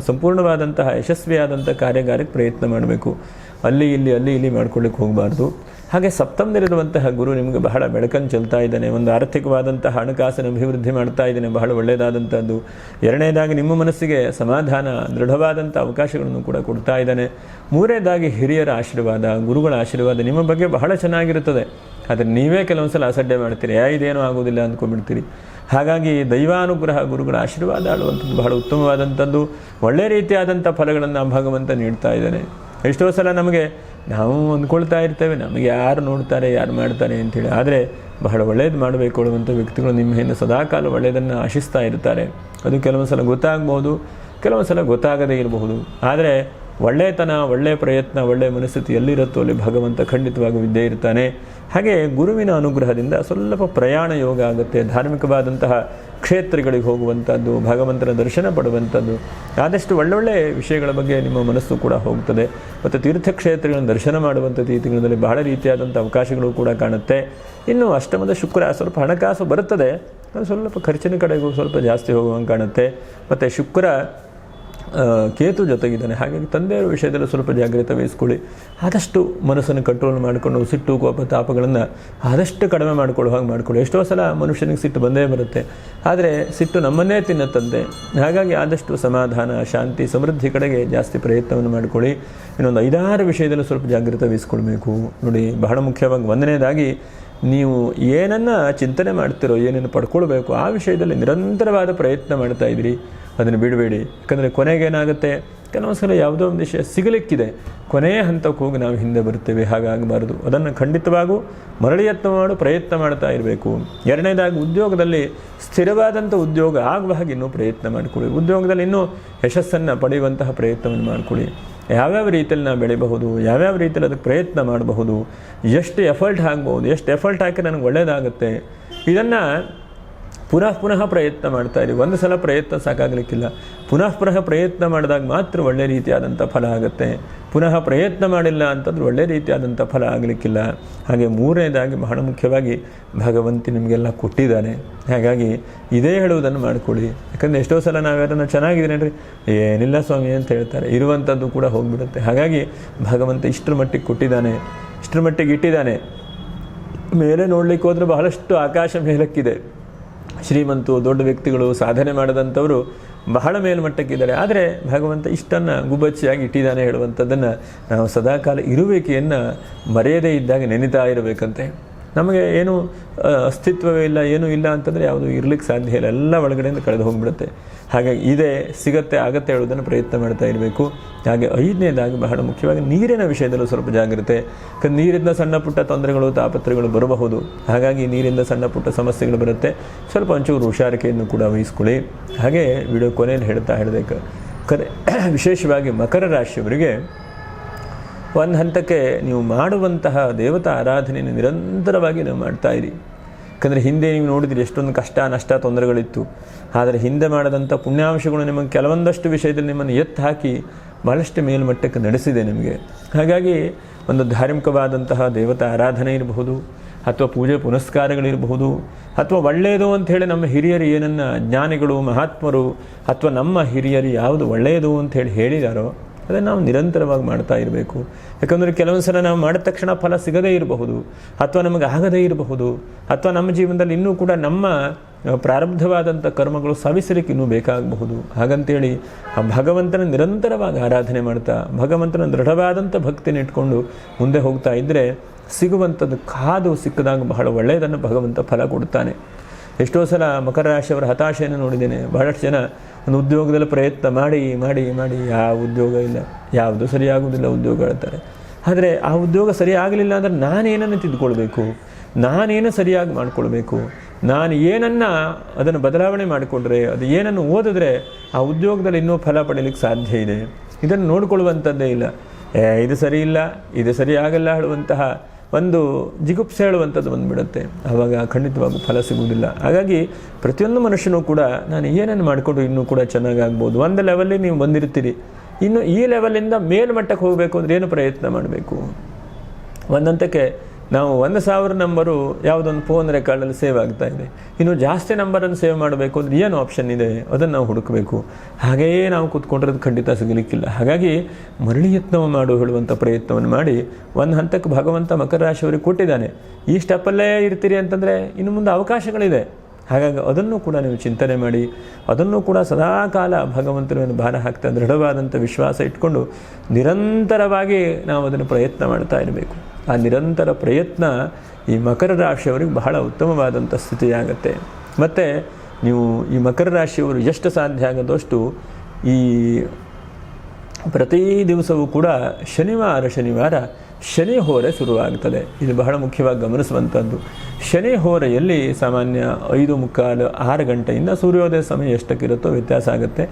ಸಂಪೂರ್ಣವಾದಂತಹ ಯಶಸ್ವಿಯಾದಂಥ ಕಾರ್ಯಗಾರಕ್ಕೆ ಪ್ರಯತ್ನ ಮಾಡಬೇಕು. ಅಲ್ಲಿ ಇಲ್ಲಿ ಮಾಡ್ಕೊಳ್ಳಿಕ್ಕೆ ಹೋಗಬಾರ್ದು. ಹಾಗೆ ಸಪ್ತಮದಲ್ಲಿರುವಂತಹ ಗುರು ನಿಮಗೆ ಬಹಳ ಬೆಳಕನ್ನು ಚೆಲ್ತಾ ಇದ್ದಾನೆ. ಒಂದು ಆರ್ಥಿಕವಾದಂತಹ ಹಣಕಾಸಿನ ಅಭಿವೃದ್ಧಿ ಮಾಡ್ತಾ ಇದ್ದಾನೆ, ಬಹಳ ಒಳ್ಳೆಯದಾದಂಥದ್ದು. ಎರಡನೇದಾಗಿ ನಿಮ್ಮ ಮನಸ್ಸಿಗೆ ಸಮಾಧಾನ, ದೃಢವಾದಂಥ ಅವಕಾಶಗಳನ್ನು ಕೂಡ ಕೊಡ್ತಾ ಇದ್ದಾನೆ. ಮೂರನೇದಾಗಿ ಹಿರಿಯರ ಆಶೀರ್ವಾದ, ಗುರುಗಳ ಆಶೀರ್ವಾದ ನಿಮ್ಮ ಬಗ್ಗೆ ಬಹಳ ಚೆನ್ನಾಗಿರುತ್ತದೆ. ಆದರೆ ನೀವೇ ಕೆಲವೊಂದು ಸಲ ಅಸಡ್ಡೆ ಮಾಡ್ತೀರಿ, ಇದೇನೂ ಆಗೋದಿಲ್ಲ ಅಂದ್ಕೊಂಡ್ಬಿಡ್ತೀರಿ. ಹಾಗಾಗಿ ದೈವಾನುಗ್ರಹ, ಗುರುಗಳ ಆಶೀರ್ವಾದ ಆಡುವಂಥದ್ದು ಬಹಳ ಉತ್ತಮವಾದಂಥದ್ದು. ಒಳ್ಳೆ ರೀತಿಯಾದಂಥ ಫಲಗಳನ್ನು ಭಗವಂತ ನೀಡ್ತಾ ಇದ್ದಾನೆ. ಎಷ್ಟೋ ಸಲ ನಾವು ಅಂದ್ಕೊಳ್ತಾ ಇರ್ತೇವೆ ನಮಗೆ ಯಾರು ನೋಡ್ತಾರೆ, ಯಾರು ಮಾಡ್ತಾರೆ ಅಂಥೇಳಿ. ಆದರೆ ಬಹಳ ಒಳ್ಳೇದು ಮಾಡಬೇಕು ಅನ್ನುವಂಥ ವ್ಯಕ್ತಿಗಳು ನಿಮ್ಮ ಹಿಂದೆ ಸದಾಕಾಲ ಒಳ್ಳೆಯದನ್ನು ಆಶಿಸ್ತಾ ಇರ್ತಾರೆ. ಅದು ಕೆಲವೊಂದು ಸಲ ಗೊತ್ತಾಗ್ಬೋದು, ಕೆಲವೊಂದು ಸಲ ಗೊತ್ತಾಗದೇ ಇರಬಹುದು. ಆದರೆ ಒಳ್ಳೆಯತನ, ಒಳ್ಳೆಯ ಪ್ರಯತ್ನ, ಒಳ್ಳೆಯ ಮನಸ್ಥಿತಿ ಎಲ್ಲಿರುತ್ತೋ ಅಲ್ಲಿ ಭಗವಂತ ಖಂಡಿತವಾಗೂ ಇದ್ದೇ ಇರ್ತಾನೆ. ಹಾಗೆ ಗುರುವಿನ ಅನುಗ್ರಹದಿಂದ ಸ್ವಲ್ಪ ಪ್ರಯಾಣ ಯೋಗ ಆಗುತ್ತೆ. ಧಾರ್ಮಿಕವಾದಂತಹ ಕ್ಷೇತ್ರಗಳಿಗೆ ಹೋಗುವಂಥದ್ದು, ಭಗವಂತನ ದರ್ಶನ ಪಡುವಂಥದ್ದು, ಆದಷ್ಟು ಒಳ್ಳೊಳ್ಳೆ ವಿಷಯಗಳ ಬಗ್ಗೆ ನಿಮ್ಮ ಮನಸ್ಸು ಕೂಡ ಹೋಗ್ತದೆ. ಮತ್ತು ತೀರ್ಥಕ್ಷೇತ್ರಗಳನ್ನು ದರ್ಶನ ಮಾಡುವಂಥ ಈ ತಿಂಗಳಲ್ಲಿ ಬಹಳ ರೀತಿಯಾದಂಥ ಅವಕಾಶಗಳು ಕೂಡ ಕಾಣುತ್ತೆ. ಇನ್ನು ಅಷ್ಟಮದ ಶುಕ್ರ ಸ್ವಲ್ಪ ಹಣಕಾಸು ಬರುತ್ತದೆ, ಅದು ಸ್ವಲ್ಪ ಖರ್ಚಿನ ಕಡೆಗೂ ಸ್ವಲ್ಪ ಜಾಸ್ತಿ ಹೋಗುವಂಗೆ ಕಾಣುತ್ತೆ. ಮತ್ತು ಶುಕ್ರ ಕೇತು ಜೊತೆಗಿದ್ದಾನೆ. ಹಾಗಾಗಿ ತಂದೆಯವರ ವಿಷಯದಲ್ಲಿ ಸ್ವಲ್ಪ ಜಾಗ್ರತೆ ವಹಿಸ್ಕೊಳ್ಳಿ. ಆದಷ್ಟು ಮನಸ್ಸನ್ನು ಕಂಟ್ರೋಲ್ ಮಾಡಿಕೊಂಡು ಸಿಟ್ಟು, ಕೋಪ, ತಾಪಗಳನ್ನು ಆದಷ್ಟು ಕಡಿಮೆ ಮಾಡ್ಕೊಳ್ಳೋ ಹಾಗೆ ಮಾಡ್ಕೊಳ್ಳಿ. ಎಷ್ಟೋ ಸಲ ಮನುಷ್ಯನಿಗೆ ಸಿಟ್ಟು ಬಂದೇ ಬರುತ್ತೆ, ಆದರೆ ಸಿಟ್ಟು ನಮ್ಮನ್ನೇ ತಿನ್ನುತ್ತಂತೆ. ಹಾಗಾಗಿ ಆದಷ್ಟು ಸಮಾಧಾನ, ಶಾಂತಿ, ಸಮೃದ್ಧಿ ಕಡೆಗೆ ಜಾಸ್ತಿ ಪ್ರಯತ್ನವನ್ನು ಮಾಡಿಕೊಳ್ಳಿ. ಇನ್ನೊಂದು 5-6 ವಿಷಯದಲ್ಲಿ ಸ್ವಲ್ಪ ಜಾಗ್ರತೆ ವಹಿಸ್ಕೊಳ್ಬೇಕು. ನೋಡಿ, ಬಹಳ ಮುಖ್ಯವಾಗಿ ಒಂದನೇದಾಗಿ ನೀವು ಏನನ್ನು ಚಿಂತನೆ ಮಾಡ್ತಿರೋ, ಏನೇನು ಪಡ್ಕೊಳ್ಬೇಕು ಆ ವಿಷಯದಲ್ಲಿ ನಿರಂತರವಾದ ಪ್ರಯತ್ನ ಮಾಡ್ತಾ ಇದ್ದೀರಿ, ಅದನ್ನು ಬಿಡಬೇಡಿ. ಯಾಕಂದರೆ ಕೊನೆಗೇನಾಗುತ್ತೆ, ಕೆಲವೊಂದು ಸಲ ಯಾವುದೋ ಒಂದು ವಿಷಯ ಸಿಗಲಿಕ್ಕಿದೆ, ಕೊನೆಯ ಹಂತಕ್ಕೆ ಹೋಗಿ ನಾವು ಹಿಂದೆ ಬರ್ತೇವೆ. ಹಾಗಾಗಬಾರ್ದು. ಅದನ್ನು ಖಂಡಿತವಾಗೂ ಮರಳಿ ಪ್ರಯತ್ನ ಮಾಡ್ತಾ ಇರಬೇಕು. ಎರಡನೇದಾಗಿ ಉದ್ಯೋಗದಲ್ಲಿ ಸ್ಥಿರವಾದಂಥ ಉದ್ಯೋಗ ಆಗುವ ಹಾಗೆ ಇನ್ನೂ ಪ್ರಯತ್ನ ಮಾಡಿಕೊಳ್ಳಿ. ಉದ್ಯೋಗದಲ್ಲಿ ಇನ್ನೂ ಯಶಸ್ಸನ್ನು ಪಡೆಯುವಂತಹ ಪ್ರಯತ್ನವನ್ನು ಮಾಡಿಕೊಳ್ಳಿ. ಯಾವ್ಯಾವ ರೀತಿಯಲ್ಲಿ ನಾವು ಬೆಳಿಬಹುದು, ಯಾವ್ಯಾವ ರೀತಿಯಲ್ಲಿ ಅದಕ್ಕೆ ಪ್ರಯತ್ನ ಮಾಡಬಹುದು, ಎಷ್ಟು ಎಫರ್ಟ್ ಹಾಕ್ಬೋದು, ಎಷ್ಟು ಎಫರ್ಟ್ ಹಾಕಿ ನನಗೆ ಒಳ್ಳೆಯದಾಗುತ್ತೆ, ಇದನ್ನು ಪುನಃ ಪ್ರಯತ್ನ ಮಾಡ್ತಾ ಇರಿ. ಒಂದು ಸಲ ಪ್ರಯತ್ನ ಸಾಕಾಗಲಿಕ್ಕಿಲ್ಲ, ಪುನಃ ಪ್ರಯತ್ನ ಮಾಡಿದಾಗ ಮಾತ್ರ ಒಳ್ಳೆ ರೀತಿಯಾದಂಥ ಫಲ ಆಗುತ್ತೆ. ಪುನಃ ಪ್ರಯತ್ನ ಮಾಡಿಲ್ಲ ಅಂತಂದ್ರೆ ಒಳ್ಳೆ ರೀತಿಯಾದಂಥ ಫಲ ಆಗಲಿಕ್ಕಿಲ್ಲ. ಹಾಗೆ ಮೂರನೇದಾಗಿ ಬಹಳ ಮುಖ್ಯವಾಗಿ ಭಗವಂತ ನಿಮಗೆಲ್ಲ ಕೊಟ್ಟಿದ್ದಾನೆ. ಹಾಗಾಗಿ ಇದೇ ಹೇಳುವುದನ್ನು ಮಾಡಿಕೊಳ್ಳಿ. ಯಾಕಂದರೆ ಎಷ್ಟೋ ಸಲ ನಾವ್ಯಾರನ್ನ ಚೆನ್ನಾಗಿದ್ದೀನೇನ್ರಿ, ಏನಿಲ್ಲ ಸ್ವಾಮಿ ಅಂತ ಹೇಳ್ತಾರೆ, ಇರುವಂಥದ್ದು ಕೂಡ ಹೋಗಿಬಿಡುತ್ತೆ. ಹಾಗಾಗಿ ಭಗವಂತ ಇಷ್ಟರ ಮಟ್ಟಿಗೆ ಕೊಟ್ಟಿದ್ದಾನೆ, ಇಷ್ಟರ ಮಟ್ಟಿಗೆ ಇಟ್ಟಿದ್ದಾನೆ. ಮೇಲೆ ನೋಡಲಿಕ್ಕೆ ಹೋದರೆ ಬಹಳಷ್ಟು ಆಕಾಶ ಮೇಲಕ್ಕಿದೆ. ಶ್ರೀಮಂತು, ದೊಡ್ಡ ವ್ಯಕ್ತಿಗಳು, ಸಾಧನೆ ಮಾಡಿದಂಥವರು ಬಹಳ ಮೇಲ್ಮಟ್ಟಕ್ಕಿದ್ದಾರೆ. ಆದರೆ ಭಗವಂತ ಇಷ್ಟನ್ನು ಗುಬ್ಬಚ್ಚಿಯಾಗಿ ಇಟ್ಟಿದ್ದಾನೆ ಹೇಳುವಂಥದ್ದನ್ನು ನಾವು ಸದಾಕಾಲ ಇರುವಿಕೆಯನ್ನು ಮರೆಯದೇ ಇದ್ದಾಗ ನೆನೀತಾ ಇರಬೇಕಂತೆ. ನಮಗೆ ಏನು ಅಸ್ತಿತ್ವವೇ ಇಲ್ಲ, ಏನೂ ಇಲ್ಲ ಅಂತಂದರೆ ಯಾವುದು ಇರಲಿಕ್ಕೆ ಸಾಧ್ಯ ಇಲ್ಲ, ಎಲ್ಲ ಒಳಗಡೆಯಿಂದ ಕಳೆದು ಹೋಗಿಬಿಡುತ್ತೆ. ಹಾಗಾಗಿ ಇದೇ ಸಿಗತ್ತೆ ಆಗತ್ತೆ ಹೇಳೋದನ್ನು ಪ್ರಯತ್ನ ಮಾಡ್ತಾ ಇರಬೇಕು. ಹಾಗೆ 5ನೇದಾಗಿ ಬಹಳ ಮುಖ್ಯವಾಗಿ ನೀರಿನ ವಿಷಯದಲ್ಲೂ ಸ್ವಲ್ಪ ಜಾಗ್ರತೆ. ಯಾಕಂದ್ರೆ ನೀರಿಂದ ಸಣ್ಣ ಪುಟ್ಟ ತೊಂದರೆಗಳು, ತಾಪತ್ರಗಳು ಬರಬಹುದು. ಹಾಗಾಗಿ ನೀರಿಂದ ಸಣ್ಣ ಪುಟ್ಟ ಸಮಸ್ಯೆಗಳು ಬರುತ್ತೆ, ಸ್ವಲ್ಪ ಒಂಚೂರು ಹುಷಾರಿಕೆಯನ್ನು ಕೂಡ ವಹಿಸ್ಕೊಳ್ಳಿ. ಹಾಗೆ ವಿಡಿಯೋ ಕೊನೆಯಲ್ಲಿ ಹೇಳಿದೆ ವಿಶೇಷವಾಗಿ ಮಕರ ರಾಶಿಯವರಿಗೆ ಒಂದು ಹಂತಕ್ಕೆ ನೀವು ಮಾಡುವಂತಹ ದೇವತಾ ಆರಾಧನೆಯನ್ನು ನಿರಂತರವಾಗಿ ನೀವು ಮಾಡ್ತಾ ಇರಿ. ಯಾಕಂದರೆ ಹಿಂದೆ ನೀವು ನೋಡಿದ್ರಿ ಎಷ್ಟೊಂದು ಕಷ್ಟ, ನಷ್ಟ, ತೊಂದರೆಗಳಿತ್ತು. ಆದರೆ ಹಿಂದೆ ಮಾಡಿದಂಥ ಪುಣ್ಯಾಂಶಗಳು ನಿಮಗೆ ಕೆಲವೊಂದಷ್ಟು ವಿಷಯದಲ್ಲಿ ನಿಮ್ಮನ್ನು ಎತ್ತು ಹಾಕಿ ಭಾಳಷ್ಟು ಮೇಲ್ಮಟ್ಟಕ್ಕೆ ನಡೆಸಿದೆ ನಿಮಗೆ. ಹಾಗಾಗಿ ಒಂದು ಧಾರ್ಮಿಕವಾದಂತಹ ದೇವತಾ ಆರಾಧನೆ ಇರಬಹುದು, ಅಥವಾ ಪೂಜೆ ಪುನಸ್ಕಾರಗಳಿರಬಹುದು, ಅಥವಾ ಒಳ್ಳೆಯದು ಅಂಥೇಳಿ ನಮ್ಮ ಹಿರಿಯರು ಏನನ್ನು ಜ್ಞಾನಿಗಳು, ಮಹಾತ್ಮರು ಅಥವಾ ನಮ್ಮ ಹಿರಿಯರು ಯಾವುದು ಒಳ್ಳೆಯದು ಅಂಥೇಳಿ ಹೇಳಿದಾರೋ ಅದನ್ನು ನಾವು ನಿರಂತರವಾಗಿ ಮಾಡ್ತಾ ಇರಬೇಕು. ಯಾಕಂದರೆ ಕೆಲವೊಂದು ಸಲ ನಾವು ಮಾಡಿದ ತಕ್ಷಣ ಫಲ ಸಿಗದೇ ಇರಬಹುದು, ಅಥವಾ ನಮಗೆ ಆಗದೇ ಇರಬಹುದು, ಅಥವಾ ನಮ್ಮ ಜೀವನದಲ್ಲಿ ಇನ್ನೂ ಕೂಡ ನಮ್ಮ ಪ್ರಾರಬ್ಧವಾದಂಥ ಕರ್ಮಗಳು ಸವಿಸಲಿಕ್ಕೆ ಇನ್ನೂ ಬೇಕಾಗಬಹುದು. ಹಾಗಂತೇಳಿ ಆ ಭಗವಂತನ ನಿರಂತರವಾಗಿ ಆರಾಧನೆ ಮಾಡ್ತಾ, ಭಗವಂತನ ದೃಢವಾದಂಥ ಭಕ್ತಿನ ಇಟ್ಕೊಂಡು ಮುಂದೆ ಹೋಗ್ತಾ ಇದ್ದರೆ ಸಿಗುವಂಥದ್ದು ಕಾದು ಸಿಕ್ಕದಾಗ ಬಹಳ ಒಳ್ಳೆಯದನ್ನು ಭಗವಂತ ಫಲ ಕೊಡ್ತಾನೆ. ಎಷ್ಟೋ ಸಲ ಮಕರ ರಾಶಿಯವರ ಹತಾಶೆಯನ್ನು ನೋಡಿದ್ದೇನೆ. ಬಹಳಷ್ಟು ಜನ ಒಂದು ಉದ್ಯೋಗದಲ್ಲಿ ಪ್ರಯತ್ನ ಮಾಡಿ ಮಾಡಿ ಮಾಡಿ ಯಾವ ಉದ್ಯೋಗ ಇಲ್ಲ, ಯಾವುದು ಸರಿಯಾಗುವುದಿಲ್ಲ ಉದ್ಯೋಗ ಹೇಳ್ತಾರೆ. ಆದರೆ ಆ ಉದ್ಯೋಗ ಸರಿಯಾಗಲಿಲ್ಲ ಅಂದರೆ ನಾನೇನನ್ನು ತಿದ್ದುಕೊಳ್ಬೇಕು, ನಾನೇನು ಸರಿಯಾಗಿ ಮಾಡಿಕೊಳ್ಬೇಕು, ನಾನು ಏನನ್ನು ಅದನ್ನು ಬದಲಾವಣೆ ಮಾಡಿಕೊಂಡ್ರೆ, ಅದು ಏನನ್ನು ಓದಿದ್ರೆ ಆ ಉದ್ಯೋಗದಲ್ಲಿ ಇನ್ನೂ ಫಲ ಪಡೀಲಿಕ್ಕೆ ಸಾಧ್ಯ ಇದೆ, ಇದನ್ನು ನೋಡಿಕೊಳ್ಳುವಂಥದ್ದೇ ಇಲ್ಲ. ಇದು ಸರಿ ಇಲ್ಲ, ಇದು ಸರಿ ಆಗಲ್ಲ ಹೇಳುವಂತಹ ಒಂದು ಜಿಗುಪ್ಸೆ ಹೇಳುವಂಥದ್ದು ಬಂದುಬಿಡುತ್ತೆ. ಆವಾಗ ಖಂಡಿತವಾಗೂ ಫಲ ಸಿಗುವುದಿಲ್ಲ. ಹಾಗಾಗಿ ಪ್ರತಿಯೊಂದು ಮನುಷ್ಯನೂ ಕೂಡ ನಾನು ಏನೇನು ಮಾಡಿಕೊಂಡು ಇನ್ನೂ ಕೂಡ ಚೆನ್ನಾಗಾಗ್ಬೋದು. ಒಂದು ಲೆವೆಲ್ಲಿ ನೀವು ಬಂದಿರ್ತೀರಿ, ಇನ್ನು ಈ ಲೆವೆಲಿಂದ ಮೇಲ್ಮಟ್ಟಕ್ಕೆ ಹೋಗಬೇಕು ಅಂದರೆ ಏನು ಪ್ರಯತ್ನ ಮಾಡಬೇಕು? ಒಂದಂತಕ್ಕೆ ನಾವು 1000 ನಂಬರು ಯಾವುದೊಂದು ಫೋನ್ ರೆಕಾರ್ಡಲ್ಲಿ ಸೇವ್ ಆಗ್ತಾ ಇದೆ, ಇನ್ನು ಜಾಸ್ತಿ ನಂಬರನ್ನು ಸೇವ್ ಮಾಡಬೇಕು ಅಂದರೆ ಏನು ಆಪ್ಷನ್ ಇದೆ ಅದನ್ನು ನಾವು ಹುಡುಕಬೇಕು. ಹಾಗೆಯೇ ನಾವು ಕೂತ್ಕೊಂಡಿರೋದು ಖಂಡಿತ ಸಿಗಲಿಕ್ಕಿಲ್ಲ. ಹಾಗಾಗಿ ಮರಳಿ ಯತ್ನ ಮಾಡು ಹೇಳುವಂಥ ಪ್ರಯತ್ನವನ್ನು ಮಾಡಿ ಒಂದು ಹಂತಕ್ಕೆ ಭಗವಂತ ಮಕರ ರಾಶಿಯವರಿಗೆ ಕೊಟ್ಟಿದ್ದಾನೆ. ಈ ಸ್ಟೆಪ್ಪಲ್ಲೇ ಇರ್ತೀರಿ ಅಂತಂದರೆ ಇನ್ನು ಮುಂದೆ ಅವಕಾಶಗಳಿದೆ. ಹಾಗಾಗಿ ಅದನ್ನು ಕೂಡ ನೀವು ಚಿಂತನೆ ಮಾಡಿ, ಅದನ್ನು ಕೂಡ ಸದಾಕಾಲ ಭಗವಂತನ ಮೇಲೆ ಭಾರ ಹಾಕ್ತಾ ದೃಢವಾದಂಥ ವಿಶ್ವಾಸ ಇಟ್ಕೊಂಡು ನಿರಂತರವಾಗಿ ನಾವು ಅದನ್ನು ಪ್ರಯತ್ನ ಮಾಡ್ತಾ ಇರಬೇಕು. ಆ ನಿರಂತರ ಪ್ರಯತ್ನ ಈ ಮಕರ ರಾಶಿಯವರಿಗೆ ಬಹಳ ಉತ್ತಮವಾದಂಥ ಸ್ಥಿತಿಯಾಗತ್ತೆ. ಮತ್ತು ನೀವು ಈ ಮಕರ ರಾಶಿಯವರು ಎಷ್ಟು ಸಾಧ್ಯ ಆಗೋದಷ್ಟು ಈ ಪ್ರತಿ ದಿವಸವೂ ಕೂಡ ಶನಿವಾರ ಶನಿ ಹೋರೆ ಶುರುವಾಗ್ತದೆ. ಇದು ಬಹಳ ಮುಖ್ಯವಾಗಿ ಗಮನಿಸುವಂಥದ್ದು. ಶನಿ ಹೋರೆಯಲ್ಲಿ ಸಾಮಾನ್ಯ 5:45 6 ಗಂಟೆಯಿಂದ ಸೂರ್ಯೋದಯ ಸಮಯ ಎಷ್ಟಕ್ಕಿರುತ್ತೋ ವ್ಯತ್ಯಾಸ ಆಗುತ್ತೆ.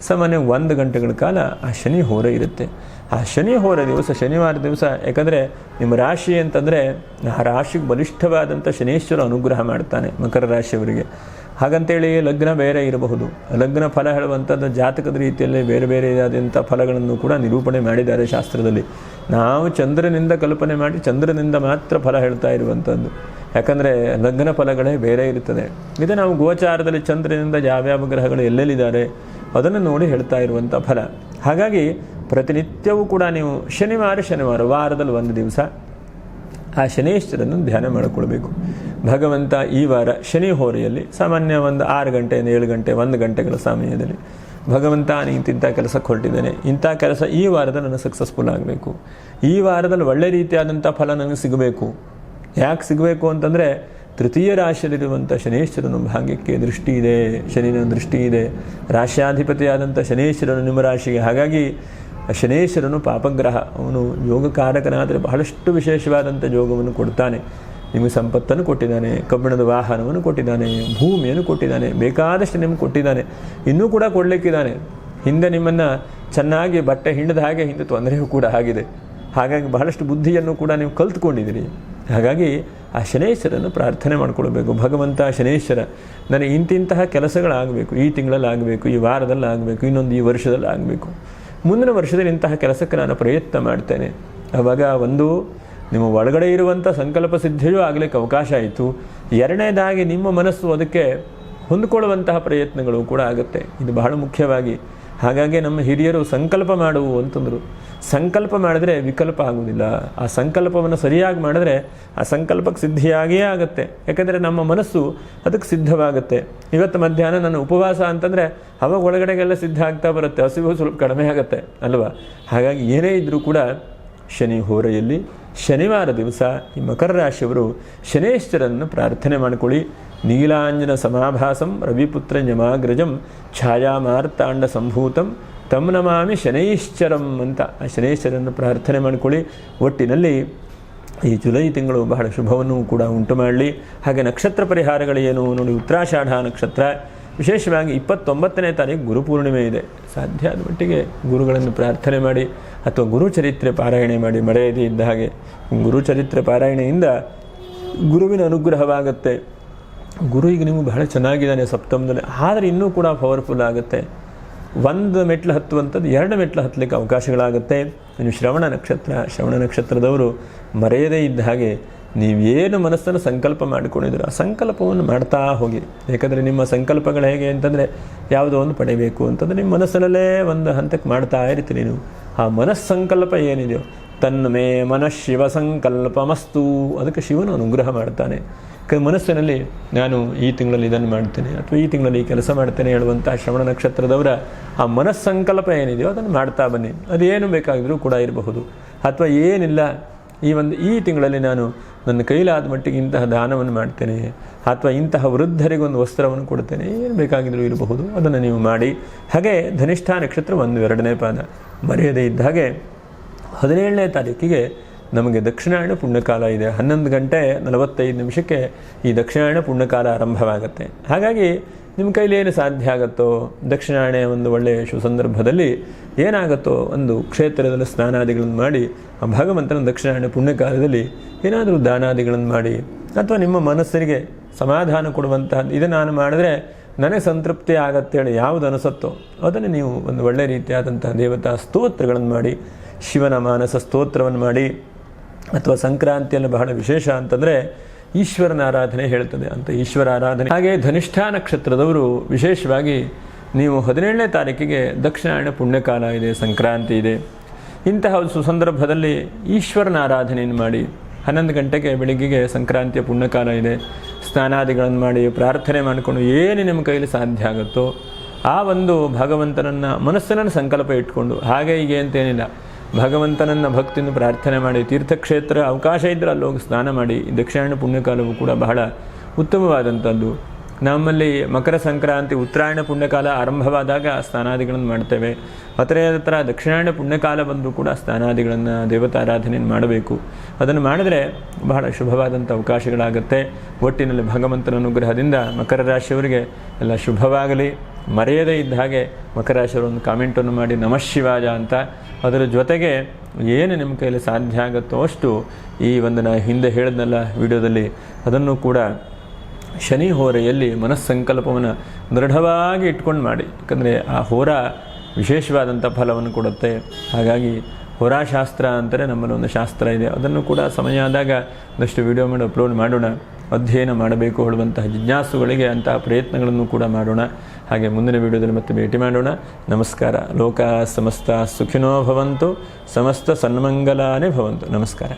ಸಾಮಾನ್ಯ 1 ಗಂಟೆಗಳ ಕಾಲ ಆ ಶನಿ ಹೋರೆ ಇರುತ್ತೆ. ಆ ಶನಿ ಹೋರೆ ದಿವಸ ಶನಿವಾರ ದಿವಸ, ಯಾಕಂದರೆ ನಿಮ್ಮ ರಾಶಿ ಅಂತಂದರೆ ಆ ರಾಶಿಗೆ ಬಲಿಷ್ಠವಾದಂಥ ಶನೀಶ್ವರ ಅನುಗ್ರಹ ಮಾಡ್ತಾನೆ ಮಕರ ರಾಶಿಯವರಿಗೆ. ಹಾಗಂತೇಳಿ ಲಗ್ನ ಬೇರೆ ಇರಬಹುದು. ಲಗ್ನ ಫಲ ಹೇಳುವಂಥದ್ದು ಜಾತಕದ ರೀತಿಯಲ್ಲಿ ಬೇರೆ ಬೇರೆಯಾದಂಥ ಫಲಗಳನ್ನು ಕೂಡ ನಿರೂಪಣೆ ಮಾಡಿದ್ದಾರೆ ಶಾಸ್ತ್ರದಲ್ಲಿ. ನಾವು ಚಂದ್ರನಿಂದ ಕಲ್ಪನೆ ಮಾಡಿ ಚಂದ್ರನಿಂದ ಮಾತ್ರ ಫಲ ಹೇಳ್ತಾ ಇರುವಂಥದ್ದು. ಯಾಕಂದರೆ ಲಗ್ನ ಫಲಗಳೇ ಬೇರೆ ಇರುತ್ತದೆ. ಇದು ನಾವು ಗೋಚಾರದಲ್ಲಿ ಚಂದ್ರನಿಂದ ಯಾವ್ಯಾವ ಗ್ರಹಗಳು ಎಲ್ಲೆಲ್ಲಿದ್ದಾರೆ ಅದನ್ನು ನೋಡಿ ಹೇಳ್ತಾ ಇರುವಂಥ ಫಲ. ಹಾಗಾಗಿ ಪ್ರತಿನಿತ್ಯವೂ ಕೂಡ ನೀವು ಶನಿವಾರ ವಾರದಲ್ಲಿ 1 ದಿವಸ ಆ ಶನೇಶ್ವರನ್ನು ಧ್ಯಾನ ಮಾಡಿಕೊಳ್ಬೇಕು. ಭಗವಂತ ಈ ವಾರ ಶನಿ ಹೋರೆಯಲ್ಲಿ ಸಾಮಾನ್ಯ 6 ಗಂಟೆಯಿಂದ 7 ಗಂಟೆ 1 ಗಂಟೆಗಳ ಸಮಯದಲ್ಲಿ ಭಗವಂತ ಇಂಥ ಕೆಲಸಕ್ಕೆ ಹೊರಟಿದ್ದೇನೆ, ಇಂಥ ಕೆಲಸ ಈ ವಾರದಲ್ಲಿ ನನಗೆ ಸಕ್ಸಸ್ಫುಲ್ ಆಗಬೇಕು, ಈ ವಾರದಲ್ಲಿ ಒಳ್ಳೆ ರೀತಿಯಾದಂಥ ಫಲ ನನಗೆ ಸಿಗಬೇಕು. ಯಾಕೆ ಸಿಗಬೇಕು ಅಂತಂದರೆ ತೃತೀಯ ರಾಶಿಯಲ್ಲಿರುವಂಥ ಶನೇಶ್ವರನು ಭಾಗ್ಯಕ್ಕೆ ದೃಷ್ಟಿ ಇದೆ, ಶನಿನ ದೃಷ್ಟಿ ಇದೆ. ರಾಶ್ಯಾಧಿಪತಿಯಾದಂಥ ಶನೇಶ್ವರನು ನಿಮ್ಮ ರಾಶಿಗೆ. ಹಾಗಾಗಿ ಶನೇಶ್ವರನು ಪಾಪಗ್ರಹ, ಅವನು ಯೋಗಕಾರಕನಾದರೆ ಬಹಳಷ್ಟು ವಿಶೇಷವಾದಂಥ ಯೋಗವನ್ನು ಕೊಡ್ತಾನೆ. ನಿಮಗೆ ಸಂಪತ್ತನ್ನು ಕೊಟ್ಟಿದ್ದಾನೆ, ಕಬ್ಬಿಣದ ವಾಹನವನ್ನು ಕೊಟ್ಟಿದ್ದಾನೆ, ಭೂಮಿಯನ್ನು ಕೊಟ್ಟಿದ್ದಾನೆ, ಬೇಕಾದಷ್ಟು ನಿಮ್ಗೆ ಕೊಟ್ಟಿದ್ದಾನೆ, ಇನ್ನೂ ಕೂಡ ಕೊಡಲಿಕ್ಕಿದ್ದಾನೆ. ಹಿಂದೆ ನಿಮ್ಮನ್ನು ಚೆನ್ನಾಗಿ ಬಟ್ಟೆ ಹಿಂಡದ ಹಾಗೆ ಹಿಂದೆ ತೊಂದರೆಯೂ ಕೂಡ ಆಗಿದೆ. ಹಾಗಾಗಿ ಬಹಳಷ್ಟು ಬುದ್ಧಿಯನ್ನು ಕೂಡ ನೀವು ಕಲ್ತ್ಕೊಂಡಿದ್ದೀರಿ. ಹಾಗಾಗಿ ಆ ಶನೇಶ್ವರನ್ನು ಪ್ರಾರ್ಥನೆ ಮಾಡ್ಕೊಳ್ಬೇಕು. ಭಗವಂತ ಶನೇಶ್ವರ, ನನಗೆ ಇಂತಿಂತಹ ಕೆಲಸಗಳಾಗಬೇಕು, ಈ ತಿಂಗಳಲ್ಲಿ ಆಗಬೇಕು, ಈ ವಾರದಲ್ಲಿ ಆಗಬೇಕು, ಇನ್ನೊಂದು ಈ ವರ್ಷದಲ್ಲಿ ಆಗಬೇಕು, ಮುಂದಿನ ವರ್ಷದಲ್ಲಿ ಇಂತಹ ಕೆಲಸಕ್ಕೆ ನಾನು ಪ್ರಯತ್ನ ಮಾಡ್ತೇನೆ. ಆವಾಗ ಒಂದು ನಿಮ್ಮ ಒಳಗಡೆ ಇರುವಂಥ ಸಂಕಲ್ಪ ಸಿದ್ಧಿಯೂ ಆಗಲಿಕ್ಕೆ ಅವಕಾಶ ಆಯಿತು. ಎರಡನೇದಾಗಿ ನಿಮ್ಮ ಮನಸ್ಸು ಅದಕ್ಕೆ ಹೊಂದಿಕೊಳ್ಳುವಂತಹ ಪ್ರಯತ್ನಗಳು ಕೂಡ ಆಗುತ್ತೆ. ಇದು ಬಹಳ ಮುಖ್ಯವಾಗಿ. ಹಾಗಾಗಿ ನಮ್ಮ ಹಿರಿಯರು ಸಂಕಲ್ಪ ಮಾಡುವು ಅಂತಂದರು. ಸಂಕಲ್ಪ ಮಾಡಿದ್ರೆ ವಿಕಲ್ಪ ಆಗುವುದಿಲ್ಲ. ಆ ಸಂಕಲ್ಪವನ್ನು ಸರಿಯಾಗಿ ಮಾಡಿದ್ರೆ ಆ ಸಂಕಲ್ಪಕ್ಕೆ ಸಿದ್ಧಿಯಾಗಿಯೇ ಆಗುತ್ತೆ. ಯಾಕಂದರೆ ನಮ್ಮ ಮನಸ್ಸು ಅದಕ್ಕೆ ಸಿದ್ಧವಾಗುತ್ತೆ. ಇವತ್ತು ಮಧ್ಯಾಹ್ನ ನನ್ನ ಉಪವಾಸ ಅಂತಂದರೆ ಅವಾಗ ಒಳಗಡೆಗೆಲ್ಲ ಸಿದ್ಧ ಆಗ್ತಾ ಬರುತ್ತೆ, ಹಸಿವು ಸ್ವಲ್ಪ ಕಡಿಮೆ ಆಗುತ್ತೆ ಅಲ್ವಾ. ಹಾಗಾಗಿ ಏನೇ ಇದ್ದರೂ ಕೂಡ ಶನಿ ಹೋರೆಯಲ್ಲಿ ಶನಿವಾರ ದಿವಸ ಈ ಮಕರ ರಾಶಿಯವರು ಶನೇಶ್ವರನ್ನು ಪ್ರಾರ್ಥನೆ ಮಾಡಿಕೊಳ್ಳಿ. ನೀಲಾಂಜನ ಸಮಾಭಾಸಂ ರವಿಪುತ್ರ ಯಮಾಗ್ರಜಂ ಛಾಯಾಮಾರ್ತಾಂಡ ಸಂಭೂತಂ ತಮ್ ನಮಾಮಿ ಶನೈಶ್ಚರಂ ಅಂತ ಆ ಶನೈಶ್ಚರನ್ನು ಪ್ರಾರ್ಥನೆ ಮಾಡಿಕೊಳ್ಳಿ. ಒಟ್ಟಿನಲ್ಲಿ ಈ ಜುಲೈ ತಿಂಗಳು ಬಹಳ ಶುಭವನ್ನು ಕೂಡ ಉಂಟು ಮಾಡಲಿ. ಹಾಗೆ ನಕ್ಷತ್ರ ಪರಿಹಾರಗಳೇನು ನೋಡಿ, ಉತ್ತರಾಷಾಢ ನಕ್ಷತ್ರ ವಿಶೇಷವಾಗಿ 29ನೇ ತಾರೀಕು ಗುರುಪೂರ್ಣಿಮೆ ಇದೆ. ಸಾಧ್ಯ ಆದ ಮಟ್ಟಿಗೆ ಗುರುಗಳನ್ನು ಪ್ರಾರ್ಥನೆ ಮಾಡಿ ಅಥವಾ ಗುರುಚರಿತ್ರೆ ಪಾರಾಯಣೆ ಮಾಡಿ. ಮರೆಯದೇ ಇದ್ದ ಹಾಗೆ ಗುರುಚರಿತ್ರೆ ಪಾರಾಯಣೆಯಿಂದ ಗುರುವಿನ ಅನುಗ್ರಹವಾಗುತ್ತೆ. ಗುರು ಈಗ ನಿಮಗೆ ಬಹಳ ಚೆನ್ನಾಗಿದ್ದಾನೆ ಸಪ್ತಮದಲ್ಲಿ, ಆದರೆ ಇನ್ನೂ ಕೂಡ ಪವರ್ಫುಲ್ ಆಗುತ್ತೆ. 1 ಮೆಟ್ಲು ಹತ್ತುವಂಥದ್ದು 2 ಮೆಟ್ಲು ಹತ್ತಲಿಕ್ಕೆ ಅವಕಾಶಗಳಾಗುತ್ತೆ. ಇನ್ನು ಶ್ರವಣ ನಕ್ಷತ್ರದವರು ಮರೆಯದೇ ಇದ್ದ ಹಾಗೆ ನೀವೇನು ಮನಸ್ಸನ್ನು ಸಂಕಲ್ಪ ಮಾಡಿಕೊಂಡಿದ್ರು ಆ ಸಂಕಲ್ಪವನ್ನು ಮಾಡ್ತಾ ಹೋಗಿ. ಯಾಕಂದರೆ ನಿಮ್ಮ ಸಂಕಲ್ಪಗಳು ಹೇಗೆ ಅಂತಂದರೆ ಯಾವುದೋ ಒಂದು ಪಡೆಯಬೇಕು ಅಂತಂದರೆ ನಿಮ್ಮ ಮನಸ್ಸಿನಲ್ಲೇ ಒಂದು ಹಂತಕ್ಕೆ ಮಾಡ್ತಾ ಇರ್ತೀರಿ ನೀವು. ಆ ಮನಸ್ಸಂಕಲ್ಪ ಏನಿದೆಯೋ ತನ್ನ ಮೇ ಮನಃಶಿವ ಸಂಕಲ್ಪಮಸ್ತು, ಅದಕ್ಕೆ ಶಿವನು ಅನುಗ್ರಹ ಮಾಡ್ತಾನೆ. ಮನಸ್ಸಿನಲ್ಲಿ ನಾನು ಈ ತಿಂಗಳಲ್ಲಿ ಇದನ್ನು ಮಾಡ್ತೇನೆ ಅಥವಾ ಈ ತಿಂಗಳಲ್ಲಿ ಈ ಕೆಲಸ ಮಾಡ್ತೇನೆ ಹೇಳುವಂಥ ಶ್ರವಣ ನಕ್ಷತ್ರದವರ ಆ ಮನಸ್ಸಂಕಲ್ಪ ಏನಿದೆಯೋ ಅದನ್ನು ಮಾಡ್ತಾ ಬನ್ನಿ. ಅದೇನು ಬೇಕಾಗಿದ್ರೂ ಕೂಡ ಇರಬಹುದು. ಅಥವಾ ಏನಿಲ್ಲ, ಈ ತಿಂಗಳಲ್ಲಿ ನಾನು ನನ್ನ ಕೈಲಾದ ಮಟ್ಟಿಗೆ ಇಂತಹ ದಾನವನ್ನು ಮಾಡ್ತೇನೆ ಅಥವಾ ಇಂತಹ ವೃದ್ಧರಿಗೊಂದು ವಸ್ತ್ರವನ್ನು ಕೊಡ್ತೇನೆ, ಏನು ಬೇಕಾಗಿದ್ರೂ ಇರಬಹುದು, ಅದನ್ನು ನೀವು ಮಾಡಿ. ಹಾಗೆ ಧನಿಷ್ಠ ನಕ್ಷತ್ರ 1, 2ನೇ ಪಾದ ಮರೆಯದೇ ಇದ್ದ ಹಾಗೆ 17ನೇ ತಾರೀಕಿಗೆ ನಮಗೆ ದಕ್ಷಿಣಾಯಣ ಪುಣ್ಯಕಾಲ ಇದೆ. 11 ಗಂಟೆ 45 ನಿಮಿಷಕ್ಕೆ ಈ ದಕ್ಷಿಣಾಯಣ ಪುಣ್ಯಕಾಲ ಆರಂಭವಾಗುತ್ತೆ. ಹಾಗಾಗಿ ನಿಮ್ಮ ಕೈಲಿ ಏನು ಸಾಧ್ಯ ಆಗುತ್ತೋ ದಕ್ಷಿಣಾಯಣೆ ಒಂದು ಒಳ್ಳೆಯ ಸುಸಂದರ್ಭದಲ್ಲಿ ಏನಾಗುತ್ತೋ ಒಂದು ಕ್ಷೇತ್ರದಲ್ಲಿ ಸ್ನಾನಾದಿಗಳನ್ನು ಮಾಡಿ ಆ ಭಗವಂತನ ದಕ್ಷಿಣಾಯಣ ಪುಣ್ಯಕಾಲದಲ್ಲಿ ಏನಾದರೂ ದಾನಾದಿಗಳನ್ನು ಮಾಡಿ ಅಥವಾ ನಿಮ್ಮ ಮನಸ್ಸರಿಗೆ ಸಮಾಧಾನ ಕೊಡುವಂತಹ ಇದು ನಾನು ಮಾಡಿದ್ರೆ ನನಗೆ ಸಂತೃಪ್ತಿ ಆಗತ್ತೇಳಿ ಯಾವುದು ಅನಿಸುತ್ತೋ ಅದನ್ನು ನೀವು ಒಂದು ಒಳ್ಳೆಯ ರೀತಿಯಾದಂತಹ ದೇವತಾ ಸ್ತೋತ್ರಗಳನ್ನು ಮಾಡಿ, ಶಿವನ ಮಾನಸ ಸ್ತೋತ್ರವನ್ನು ಮಾಡಿ, ಅಥವಾ ಸಂಕ್ರಾಂತಿಯಲ್ಲಿ ಬಹಳ ವಿಶೇಷ ಅಂತಂದರೆ ಈಶ್ವರನ ಆರಾಧನೆ ಹೇಳ್ತದೆ ಅಂತ ಈಶ್ವರ ಆರಾಧನೆ. ಹಾಗೆ ಧನಿಷ್ಠಾ ನಕ್ಷತ್ರದವರು ವಿಶೇಷವಾಗಿ ನೀವು 17ನೇ ತಾರೀಕಿಗೆ ದಕ್ಷಿಣಾಯಣ ಪುಣ್ಯಕಾಲ ಇದೆ, ಸಂಕ್ರಾಂತಿ ಇದೆ. ಇಂತಹ ಒಂದು ಸುಸಂದರ್ಭದಲ್ಲಿ ಈಶ್ವರನ ಆರಾಧನೆಯನ್ನು ಮಾಡಿ 11 ಗಂಟೆಗೆ ಬೆಳಿಗ್ಗೆಗೆ ಸಂಕ್ರಾಂತಿಯ ಪುಣ್ಯಕಾಲ ಇದೆ. ಸ್ನಾನಾದಿಗಳನ್ನು ಮಾಡಿ ಪ್ರಾರ್ಥನೆ ಮಾಡಿಕೊಂಡು ಏನು ನಿಮ್ಮ ಕೈಲಿ ಸಾಧ್ಯ ಆಗುತ್ತೋ ಆ ಒಂದು ಭಗವಂತನನ್ನು ಮನಸ್ಸಿನ ಸಂಕಲ್ಪ ಇಟ್ಕೊಂಡು, ಹಾಗೆ ಹೀಗೆ ಅಂತೇನಿಲ್ಲ, ಭಗವಂತನನ್ನು ಭಕ್ತಿಯನ್ನು ಪ್ರಾರ್ಥನೆ ಮಾಡಿ ತೀರ್ಥಕ್ಷೇತ್ರ ಅವಕಾಶ ಇದ್ದರೆ ಅಲ್ಲಿ ಹೋಗಿ ಸ್ನಾನ ಮಾಡಿ. ದಕ್ಷಿಣಾಯಣ ಪುಣ್ಯಕಾಲವು ಕೂಡ ಬಹಳ ಉತ್ತಮವಾದಂಥದ್ದು. ನಮ್ಮಲ್ಲಿ ಮಕರ ಸಂಕ್ರಾಂತಿ ಉತ್ತರಾಯಣ ಪುಣ್ಯಕಾಲ ಆರಂಭವಾದಾಗ ಸ್ನಾನಾದಿಗಳನ್ನು ಮಾಡ್ತೇವೆ. ಹತ್ರ ದಕ್ಷಿಣಾಯಣ ಪುಣ್ಯಕಾಲ ಬಂದು ಕೂಡ ಸ್ನಾನಾದಿಗಳನ್ನು ದೇವತಾರಾಧನೆಯನ್ನು ಮಾಡಬೇಕು. ಅದನ್ನು ಮಾಡಿದ್ರೆ ಬಹಳ ಶುಭವಾದಂಥ ಅವಕಾಶಗಳಾಗುತ್ತೆ. ಒಟ್ಟಿನಲ್ಲಿ ಭಗವಂತನ ಅನುಗ್ರಹದಿಂದ ಮಕರ ರಾಶಿಯವರಿಗೆ ಎಲ್ಲ ಶುಭವಾಗಲಿ. ಮರೆಯದೇ ಇದ್ದ ಹಾಗೆ ಮಕರ ರಾಶಿಯವರು ಒಂದು ಕಾಮೆಂಟನ್ನು ಮಾಡಿ ನಮಃ ಶಿವಾಯ ಅಂತ. ಅದರ ಜೊತೆಗೆ ಏನು ನಿಮ್ಮ ಕೈಯಲ್ಲಿ ಸಾಧ್ಯ ಆಗುತ್ತೋ ಅಷ್ಟು ಈ ಒಂದು ನಾ ಹಿಂದೆ ಹೇಳಿದ್ನಲ್ಲ ವಿಡಿಯೋದಲ್ಲಿ, ಅದನ್ನು ಕೂಡ ಶನಿ ಹೋರೆಯಲ್ಲಿ ಮನಸ್ಸಂಕಲ್ಪವನ್ನು ದೃಢವಾಗಿ ಇಟ್ಕೊಂಡು ಮಾಡಿ. ಯಾಕಂದರೆ ಆ ಹೋರ ವಿಶೇಷವಾದಂಥ ಫಲವನ್ನು ಕೊಡುತ್ತೆ. ಹಾಗಾಗಿ ಹೋರಾಶಾಸ್ತ್ರ ಅಂತಲೇ ನಮ್ಮಲ್ಲಿ ಒಂದು ಶಾಸ್ತ್ರ ಇದೆ. ಅದನ್ನು ಕೂಡ ಸಮಯ ಆದಾಗ ಒಂದಷ್ಟು ವಿಡಿಯೋ ಮಾಡಿ ಅಪ್ಲೋಡ್ ಮಾಡೋಣ. ಅಧ್ಯಯನ ಮಾಡಬೇಕು ಹೇಳುವಂತಹ ಜಿಜ್ಞಾಸುಗಳಿಗೆ ಅಂತಹ ಪ್ರಯತ್ನಗಳನ್ನು ಕೂಡ ಮಾಡೋಣ. ಹಾಗೆ ಮುಂದಿನ ವಿಡಿಯೋದಲ್ಲಿ ಮತ್ತೆ ಭೇಟಿ ಮಾಡೋಣ. ನಮಸ್ಕಾರ. ಲೋಕ ಸಮಸ್ತ ಸುಖಿನೋ ಭವಂತು, ಸಮಸ್ತ ಸನ್ಮಂಗಲಾನೇ ಭವಂತು. ನಮಸ್ಕಾರ.